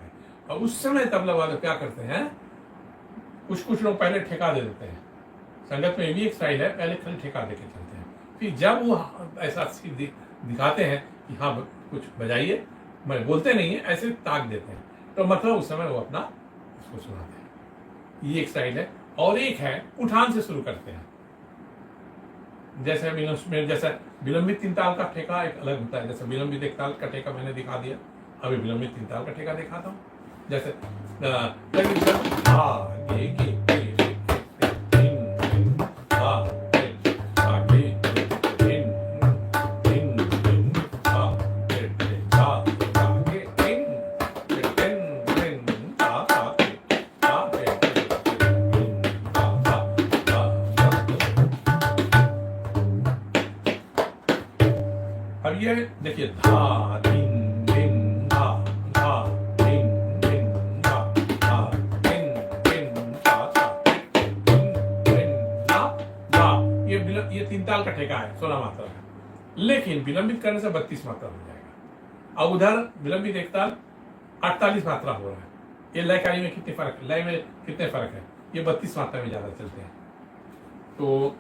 और उस समय तबला वाले क्या करते हैं, कुछ लोग पहले ठेका दे देते हैं। संगत में भी एक स्टाइल है, पहले खाली ठेका देके चलते हैं, फिर जब वो ऐसा दिखाते हैं कि हाँ कुछ बजाइए, मैं बोलते नहीं है, ऐसे ताक देते हैं, तो मतलब उस समय वो अपना उसको सुनाते हैं। ये एक स्टाइल है। और एक है उठान से शुरू करते हैं, जैसे विलंबित 3 ताल का ठेका एक अलग होता है। जैसे विलंबित 1 ताल का ठेका मैंने दिखा दिया, अभी विलंबित 3 ताल का ठेका दिखाता हूँ। जैसे अब ये देखिए धा दिन दिन धा धा दिन दिन धा धा दिन दिन धा धा दिन दिन धा धा। ये 3 ताल का ठेका है, 16 मात्रा है, लेकिन विलंबित करने से 32 मात्रा हो जाएगा। अब उधर विलंबित 1 ताल 48 मात्रा हो रहा है। ये लयकारी में कितने फर्क है, लय में कितने फर्क है, ये 32 मात्रा में ज्यादा चलते हैं। तो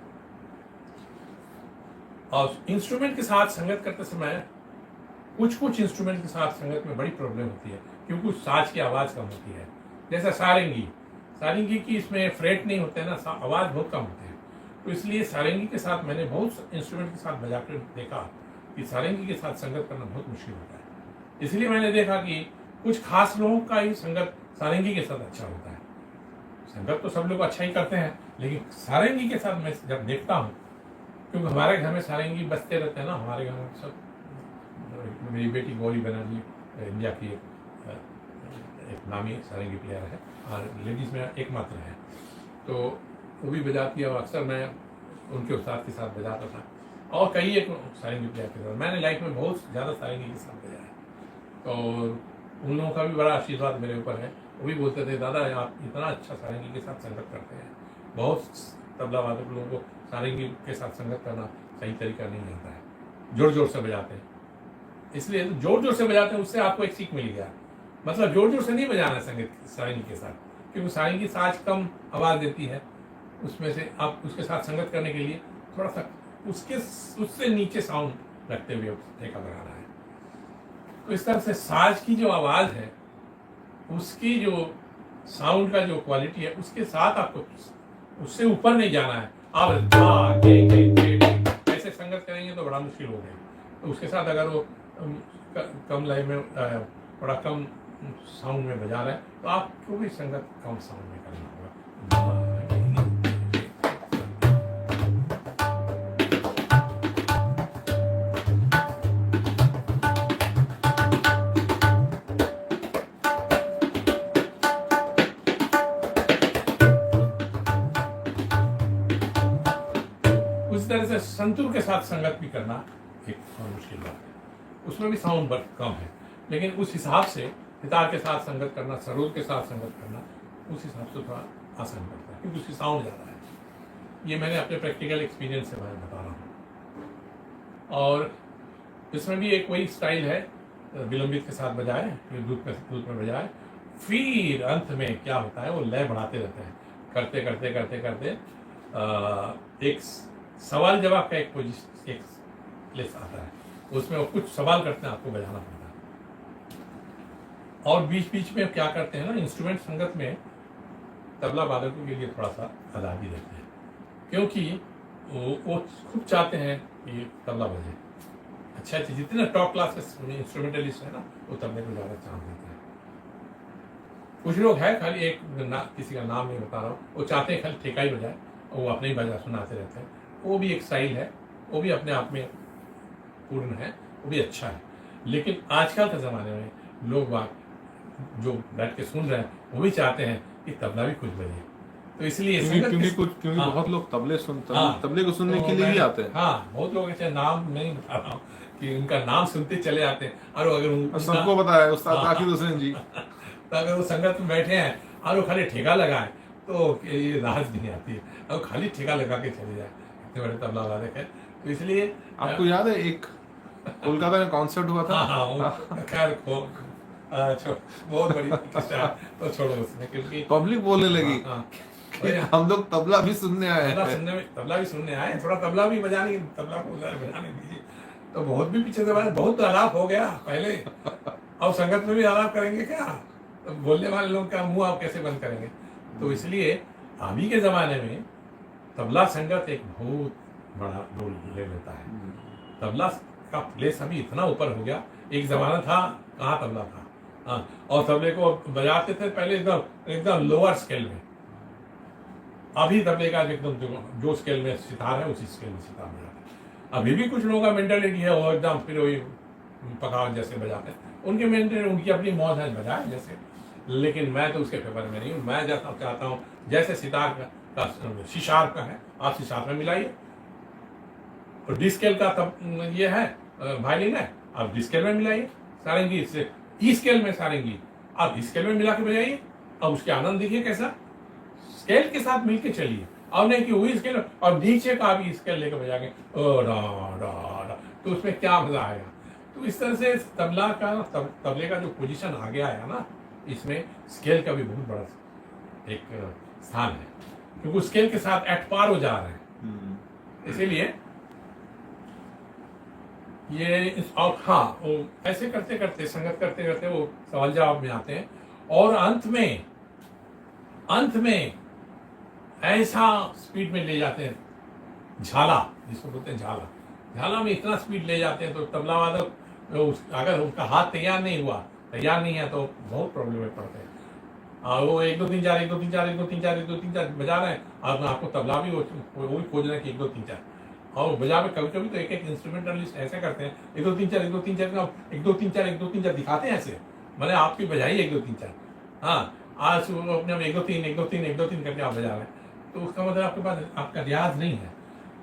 और इंस्ट्रूमेंट के साथ संगत करते समय कुछ इंस्ट्रूमेंट के साथ संगत में बड़ी प्रॉब्लम होती है, क्योंकि साज की आवाज कम होती है। जैसे सारंगी की इसमें फ्रेट नहीं होते हैं ना, आवाज बहुत कम होती है। तो इसलिए सारंगी के साथ मैंने बहुत इंस्ट्रूमेंट के साथ बजा कर देखा कि सारंगी के साथ संगत करना बहुत मुश्किल होता है। इसलिए मैंने देखा कि कुछ खास लोगों का ही संगत सारंगी के साथ अच्छा होता है। संगत तो सब लोग अच्छा ही करते हैं, लेकिन सारंगी के साथ मैं जब देखता हूँ क्योंकि हमारे घर में सारंगी बजते रहते हैं ना, हमारे घर में सब। मेरी बेटी गौरी बनर्जी इंडिया की एक नामी सारंगी प्लेयर है और लेडीज़ में एकमात्र है, तो वो भी बजाती है और अक्सर मैं उनके उस्ताद के साथ बजाता था और कई एक सारंगी प्लेयर के साथ मैंने लाइफ में बहुत ज़्यादा सारंगी के साथ बजाया है। और उन लोगों का भी बड़ा आशीर्वाद मेरे ऊपर है। वो भी बोलते थे, दादा आप इतना अच्छा सारंगी के साथ संगत करते हैं। बहुत तबला वादक लोगों को सारंगी के साथ संगत करना सही तरीका नहीं आता है, जोर जोर से बजाते हैं, इसलिए जोर जोर से बजाते हैं। उससे आपको एक सीख मिल गया, मतलब जोर जोर से नहीं बजाना संगीत सारंगी के साथ, क्योंकि सारंगी साज कम आवाज़ देती है, उसमें से आप उसके साथ संगत करने के लिए थोड़ा सा उससे नीचे साउंड रखते हुए ठेका लगाना है। तो इस तरह से साज की जो आवाज़ है, उसकी जो साउंड का जो क्वालिटी है, उसके साथ आपको उससे ऊपर नहीं जाना है। आप ऐसे संगत करेंगे तो बड़ा मुश्किल हो गया। तो उसके साथ अगर वो कम लय में थोड़ा कम साउंड में बजा रहे हैं, तो आपको भी संगत कम साउंड में करना होगा। उस तरह से संतूर के साथ संगत भी करना एक मुश्किल बात है, उसमें भी साउंड बहुत कम है, लेकिन उस हिसाब से सितार के साथ संगत करना, सरोद के साथ संगत करना, उस हिसाब से थोड़ा आसान पड़ता है, क्योंकि उसकी साउंड ज़्यादा है। ये मैंने अपने प्रैक्टिकल एक्सपीरियंस से मैं बता रहा हूँ। और इसमें भी एक वही स्टाइल है, विलंबित के साथ बजाए, फिर द्रुत में बजाए, फिर अंत में क्या होता है, वो लय बढ़ाते रहते हैं, करते करते करते करते एक सवाल जवाब का एक प्लेस आता है, उसमें वो कुछ सवाल करते हैं, आपको बजाना पड़ता है। और बीच बीच में क्या करते हैं ना, इंस्ट्रूमेंट संगत में तबला वादकों के लिए थोड़ा सा आज़ादी देते हैं, क्योंकि वो खूब चाहते हैं कि तबला बजे अच्छा। जितने टॉप क्लास के इंस्ट्रूमेंटलिस्ट है ना, वो तबले को ज़्यादा चांस देते हैं। कुछ लोग हैं, खाली किसी का नाम नहीं बता रहा हूँ, वो चाहते हैं खाली ठेका ही बजाए और वो अपने ही बजा सुनाते रहते हैं। वो भी एक स्टाइल है, वो भी अपने आप में पूर्ण है, वो भी अच्छा है। लेकिन आजकल के ज़माने में लोग बात जो बैठ के सुन रहे हैं, वो भी चाहते हैं कि तबला भी कुछ बजे। तो इसलिए क्योंकि बहुत लोग तबले को सुनने के लिए भी आते हैं। हाँ, बहुत लोग ऐसे, नाम नहीं बता रहा हूँ, कि उनका नाम सुनते चले आते हैं। और अगर सबको पता है उस्ताद ताकिर हुसैन जी, तो अगर वो संगत में बैठे हैं और वो खाली ठेका लगाए, तो ये राहत नहीं आती है। और खाली ठेका लगा के चले जाए, इतने बड़े तबला वादक है। तो इसलिए आपको याद है एक कोलकाता में कॉन्सर्ट हुआ था? हाँ, खैर बहुत बड़ी तो छोड़ो उसमें, क्योंकि पब्लिक बोलने लगी हम लोग तबला भी सुनने आए हैं, तबला भी सुनने आए, थोड़ा तबला भी बजाने दीजिए। तो बहुत भी पीछे से बहुत आलाप हो गया पहले, और संगत में भी आलाप करेंगे क्या? तो बोलने वाले लोग का मुंह आप कैसे बंद करेंगे? तो इसलिए अभी के जमाने में तबला संगत एक बहुत बड़ा रोल ले लेता है। तबला का प्लेस अभी इतना ऊपर हो गया, एक जमाना था कहाँ तबला था, हाँ, और तबले को बजाते थे पहले एकदम लोअर स्केल में। अभी तबले का एकदम जो स्केल में सितार है, उसी स्केल में सितार बजाते हैं। अभी भी कुछ लोगों का मेंटालिटी है, वो एकदम फिर वही पकावत जैसे बजाते हैं। उनकी मेंटालिटी, उनकी अपनी मौज है, बजाए जैसे। लेकिन मैं तो उसके फेवर में नहीं हूँ। मैं जैसा चाहता हूँ, जैसे सितार का सी शार्प का है, आप सी शार्प में मिलाइए, और डी स्केल का तब ये है वायलिन है, आप डी स्केल में मिलाइए। सारंगी से ई स्केल में सारंगी आप ई स्केल में मिला के बजाइए, अब उसके आनंद देखिए कैसा, स्केल के साथ मिलके चलिए। और नहीं कि वही स्केल और नीचे का आप ई स्केल लेकर बजाएंगे तो उसमें क्या मजा आएगा। तो इस तरह से तबला का तबले का जो पोजीशन आ गया है ना, इसमें स्केल का भी बहुत बड़ा एक स्थान है, क्योंकि स्केल के साथ एट पार हो जा रहे हैं। इसीलिए ये और हाँ, वो ऐसे करते करते संगत करते करते वो सवाल जवाब में आते हैं, और अंत में ऐसा स्पीड में ले जाते हैं, झाला जिसको बोलते हैं, झाला में इतना स्पीड ले जाते हैं, तो तबला वादक अगर उसका हाथ तैयार नहीं है तो बहुत प्रॉब्लम में पड़ते हैं। और वो 1 2 3 4 1 2 3 4 1 2 3 4 1 2 3 4 बजा रहे हैं, और आपको तबला भी वही खोज रहे हैं कि 1 2 3 4। और बजा में कभी कभी तो एक एक इंस्ट्रूमेंटलिस्ट ऐसे करते हैं, 1 2 3 4 1 2 3 4 1 2 3 4 1 2 3 4 दिखाते हैं ऐसे, मैंने आपकी बजाई 1 2 3 4, हाँ आज वो अपने 1 2 3 1 2 3 1 2 3 करके आप बजा रहे हैं, तो उसका मतलब आपके पास आपका रियाज नहीं है।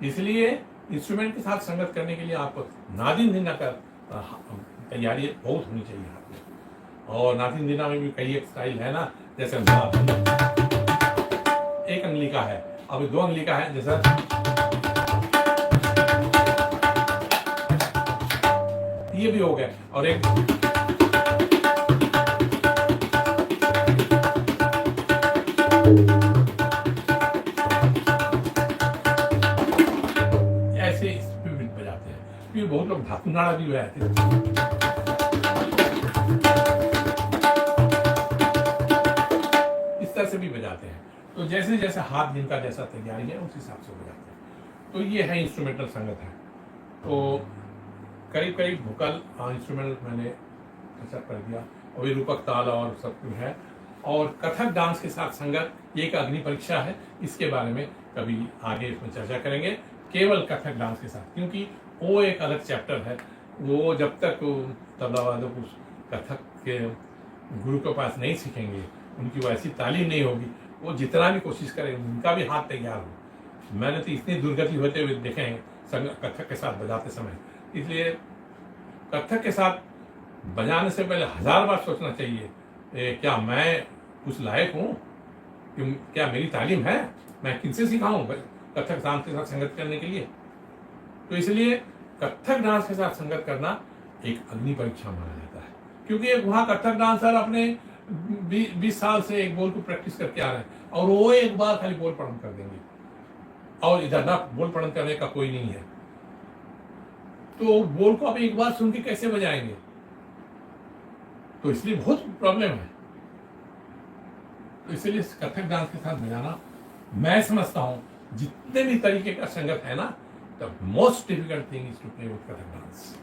इसलिए इंस्ट्रूमेंट के साथ संगत करने के लिए आपको नादिन धिना का तैयारी बहुत होनी चाहिए आपको। और नादिन धिना में भी कई एक स्टाइल है ना, जैसे एक अंगली का है, अब 2 अंगली का है, जैसा ये भी हो गया, और एक ऐसे इस पे भी बजाते हैं, क्योंकि बहुत लोग धातु नाड़ा भी बजाते हैं, इस तरह से भी बजाते हैं। तो जैसे जैसे हाथ जिनका जैसा तैयारी है उस हिसाब से बजाते हैं। तो ये है इंस्ट्रूमेंटल संगत है। तो करीब करीब भूकल इंस्ट्रूमेंट मैंने अच्छा कर दिया, और ये रूपक ताल और सब कुछ है। और कथक डांस के साथ संगत ये एक अग्नि परीक्षा है, इसके बारे में कभी आगे इसमें चर्चा करेंगे, केवल कथक डांस के साथ, क्योंकि वो एक अलग चैप्टर है। वो जब तक तबला वादक उस कथक के गुरु के पास नहीं सीखेंगे, उनकी वैसी तालीम नहीं होगी, वो जितना भी कोशिश करें उनका भी हाथ तैयार हो। मैंने तो इतनी दुर्गति होते हुए देखे हैं कथक के साथ बजाते समय। इसलिए कथक के साथ बजाने से पहले 1000 बार सोचना चाहिए, क्या मैं कुछ लायक हूँ, क्या मेरी तालीम है, मैं किनसे सिखाऊं कथक डांस के साथ संगत करने के लिए। तो इसलिए कथक डांस के साथ संगत करना एक अग्नि परीक्षा माना जाता है, क्योंकि वहाँ कथक डांसर अपने 20 साल से एक बोल को प्रैक्टिस करके आ रहे हैं, और वो एक बार खाली बोल पढ़न कर देंगे, और इधर ना बोल पढ़न करने का कोई नहीं है, तो बोल को आप एक बार सुन के कैसे बजाएंगे। तो इसलिए बहुत प्रॉब्लम है। तो इसलिए कथक डांस के साथ बजाना, मैं समझता हूं जितने भी तरीके का संगत है ना, the most difficult thing is to play with Kathak dance.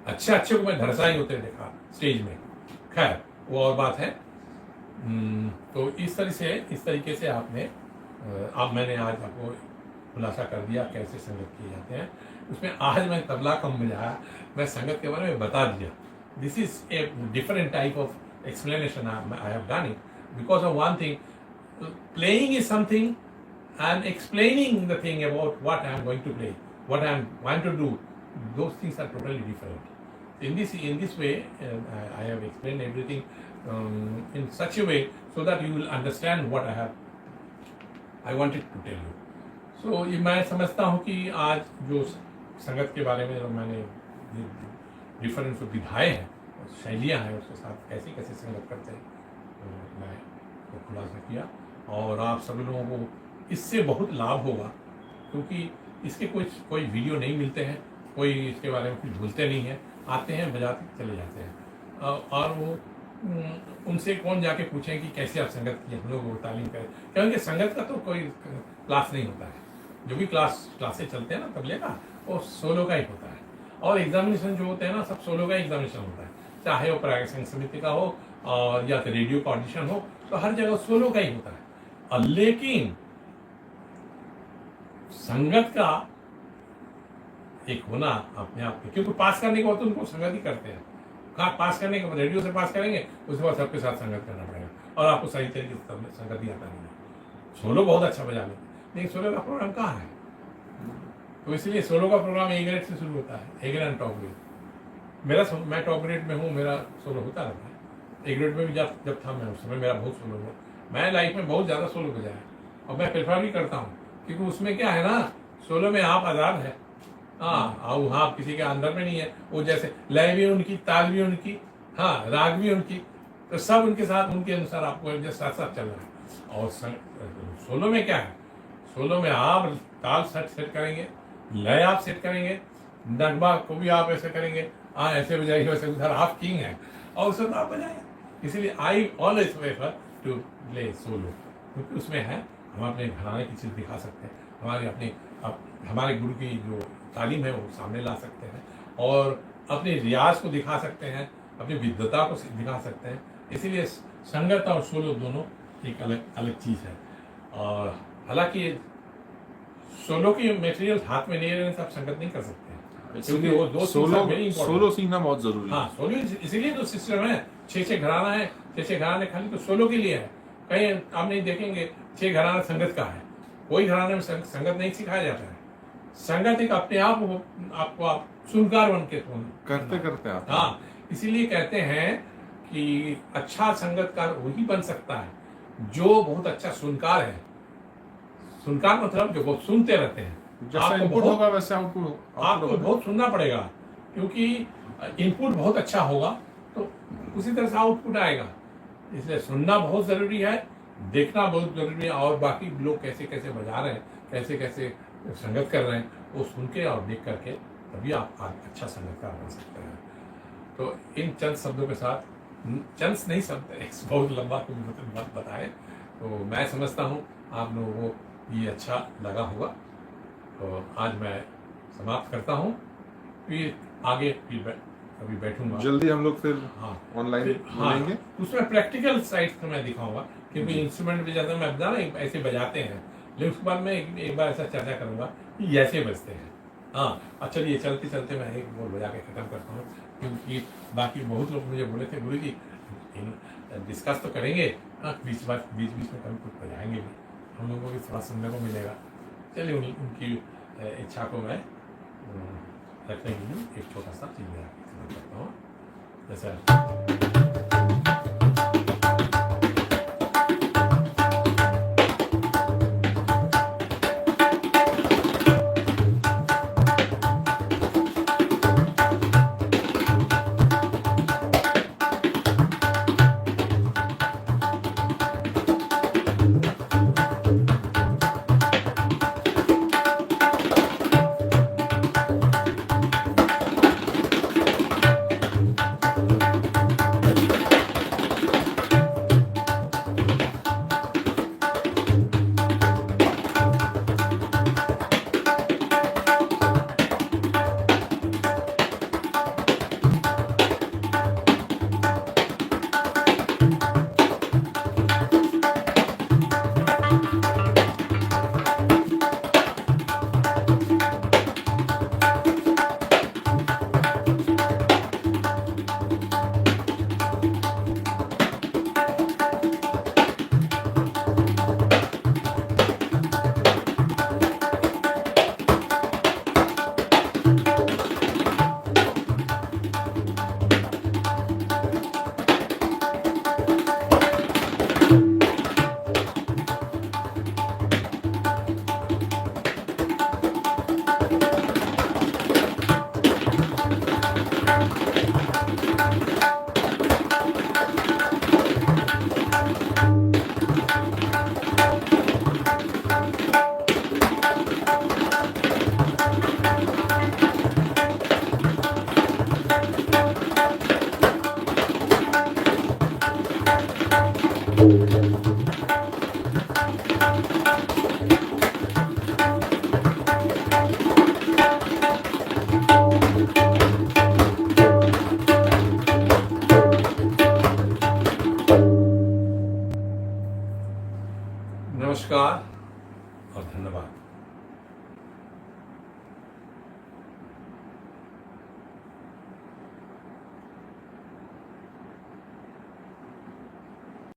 अच्छे को मैं धरसाई होते देखा स्टेज में, खैर वो और बात है। तो इस तरीके से आपने मैंने आज आपको खुलासा कर दिया कैसे संगत किए जाते हैं। उसमें आज मैं तबला कम बजाया, मैं संगत के बारे में बता दिया। This is a different type of explanation I have done it because of one thing, playing is something and explaining the thing about what I am going to play, what I am going to do, those things are totally different. In this way, I have explained everything in such a way so that you will understand what I wanted to tell you. So ये मैं समझता हूँ कि आज जो संगत के बारे में मैंने डिफरेंट विधाएं हैं, शैलियाँ हैं, उसके साथ कैसे कैसे संगत करते हैं मैं तो खुलासा किया, और आप सभी लोगों को इससे बहुत लाभ होगा, क्योंकि इसके कोई वीडियो नहीं मिलते हैं, कोई इसके बारे में कुछ भूलते नहीं हैं, आते हैं बजाते चले जाते हैं, और वो उनसे कौन जाके पूछें कि कैसे आप संगत किए, हम लोग वो तालीम करें, क्योंकि संगत का तो कोई क्लास नहीं होता है। जो भी क्लासेस चलते हैं ना तबले का, वो सोलो का ही होता है, और एग्जामिनेशन जो होते हैं ना सब सोलो का एग्जामिनेशन होता है, चाहे वो प्रायोगिक संघ समिति का हो और या तो रेडियो का ऑडिशन हो, तो हर जगह सोलो का ही होता है। लेकिन संगत का एक होना अपने आप में, क्योंकि पास करने के बाद तो उनको संगत ही करते हैं, कहाँ पास करने के बाद रेडियो से पास करेंगे, उसके बाद सबके साथ संगत करना पड़ेगा, और आपको सही तरीके से संगत ही आता नहीं है। सोलो बहुत अच्छा बजा लेते, लेकिन सोलो का प्रोग्राम कहाँ है? तो इसलिए सोलो का प्रोग्राम ए ग्रेड से शुरू होता है, A grade and top grade. मैं टॉप ग्रेड में हूँ, मेरा सोलो होता रहता है। ए ग्रेड में भी जब था मैं, उस समय मेरा बहुत सोलो हुआ, मैं लाइफ में बहुत ज़्यादा सोलो बजाया, और मैं प्रेफर भी करता हूँ, क्योंकि उसमें क्या है ना, सोलो में आप आज़ाद है, हाँ वहाँ आप किसी के अंदर में नहीं है, वो जैसे लय भी उनकी, ताल भी उनकी, हाँ राग भी उनकी, तो सब उनके साथ उनके अनुसार आपको साथ साथ चल रहा है। और सोलो में क्या है, सोलो में आप ताल सेट करेंगे, लय आप सेट करेंगे, नगमा को भी आप ऐसे करेंगे, हाँ ऐसे बजाइए वैसे, उधर आप किंग हैं और उसमें आप बजाएंगे। इसलिए I always prefer to play solo, क्योंकि उसमें है हम अपने घराने की चीज़ दिखा सकते हैं, हमारे गुरु की जो तालीम है वो सामने ला सकते हैं, और अपने रियाज को दिखा सकते हैं, अपनी विद्वता को दिखा सकते हैं। इसीलिए संगत और सोलो दोनों एक अलग अलग चीज़ है। और हालांकि सोलो की मटेरियल हाथ में नहीं रहने से आप संगत नहीं कर सकते हैं, क्योंकि वो दो सोलो very important सोलो सीखना बहुत जरूरी है। हाँ, सोलो इसीलिए तो सिस्टम है। 6 घराना है, 6 घराने खाली तो सोलो के लिए है। कहीं आप नहीं देखेंगे 6 घराना संगत का है, कोई घराने में संगत नहीं सिखाया जाता है। संगत एक अपने आप आपको आप सुनकार बन के करते करते आप। हाँ, इसीलिए कहते हैं कि अच्छा संगतकार वही बन सकता है जो बहुत अच्छा सुनकार है। सुनकार मतलब जो बहुत सुनते रहते हैं। जैसा आपको इनपुट बहुत- होगा वैसे आउटपुट आपको बहुत सुनना पड़ेगा, क्योंकि इनपुट बहुत अच्छा होगा तो उसी तरह से आउटपुट आएगा। इसलिए सुनना बहुत जरूरी है, देखना बहुत जरूरी है, और बाकी लोग कैसे कैसे बजा रहे हैं, कैसे कैसे संगत कर रहे हैं, वो सुन के और देख करके तभी आप अच्छा संगतकार बन सकते हैं। तो इन चंद शब्दों के साथ, चंद नहीं शब्द, एक बहुत लंबा बात बताए, तो मैं समझता हूँ आप लोगों को ये अच्छा लगा होगा। तो आज मैं समाप्त करता हूँ, फिर आगे फिर कभी बैठूंगा जल्दी हम लोग फिर हाँ ऑनलाइन हाँ, मिलेंगे। उसमें प्रैक्टिकल साइड मैं दिखाऊंगा, क्योंकि इंस्ट्रूमेंट भी ज्यादा मैं बता रहा ऐसे बजाते हैं, लेकिन उसके बाद मैं एक बार ऐसा चर्चा करूंगा कि ऐसे बजते हैं। हाँ, अब चलिए चलते चलते मैं एक बोल बजा के खत्म करता हूँ, क्योंकि बाकी बहुत लोग मुझे बोले थे गुरु जी डिस्कस तो करेंगे, बीच बीच में कभी कुछ बजाएंगे भी, हम लोगों को भी थोड़ा सुनने को मिलेगा। चलिए उनकी इच्छा को मैं रखने के लिए एक छोटा सा चीज मैं खत्म करता हूँ। जैसे Thank you.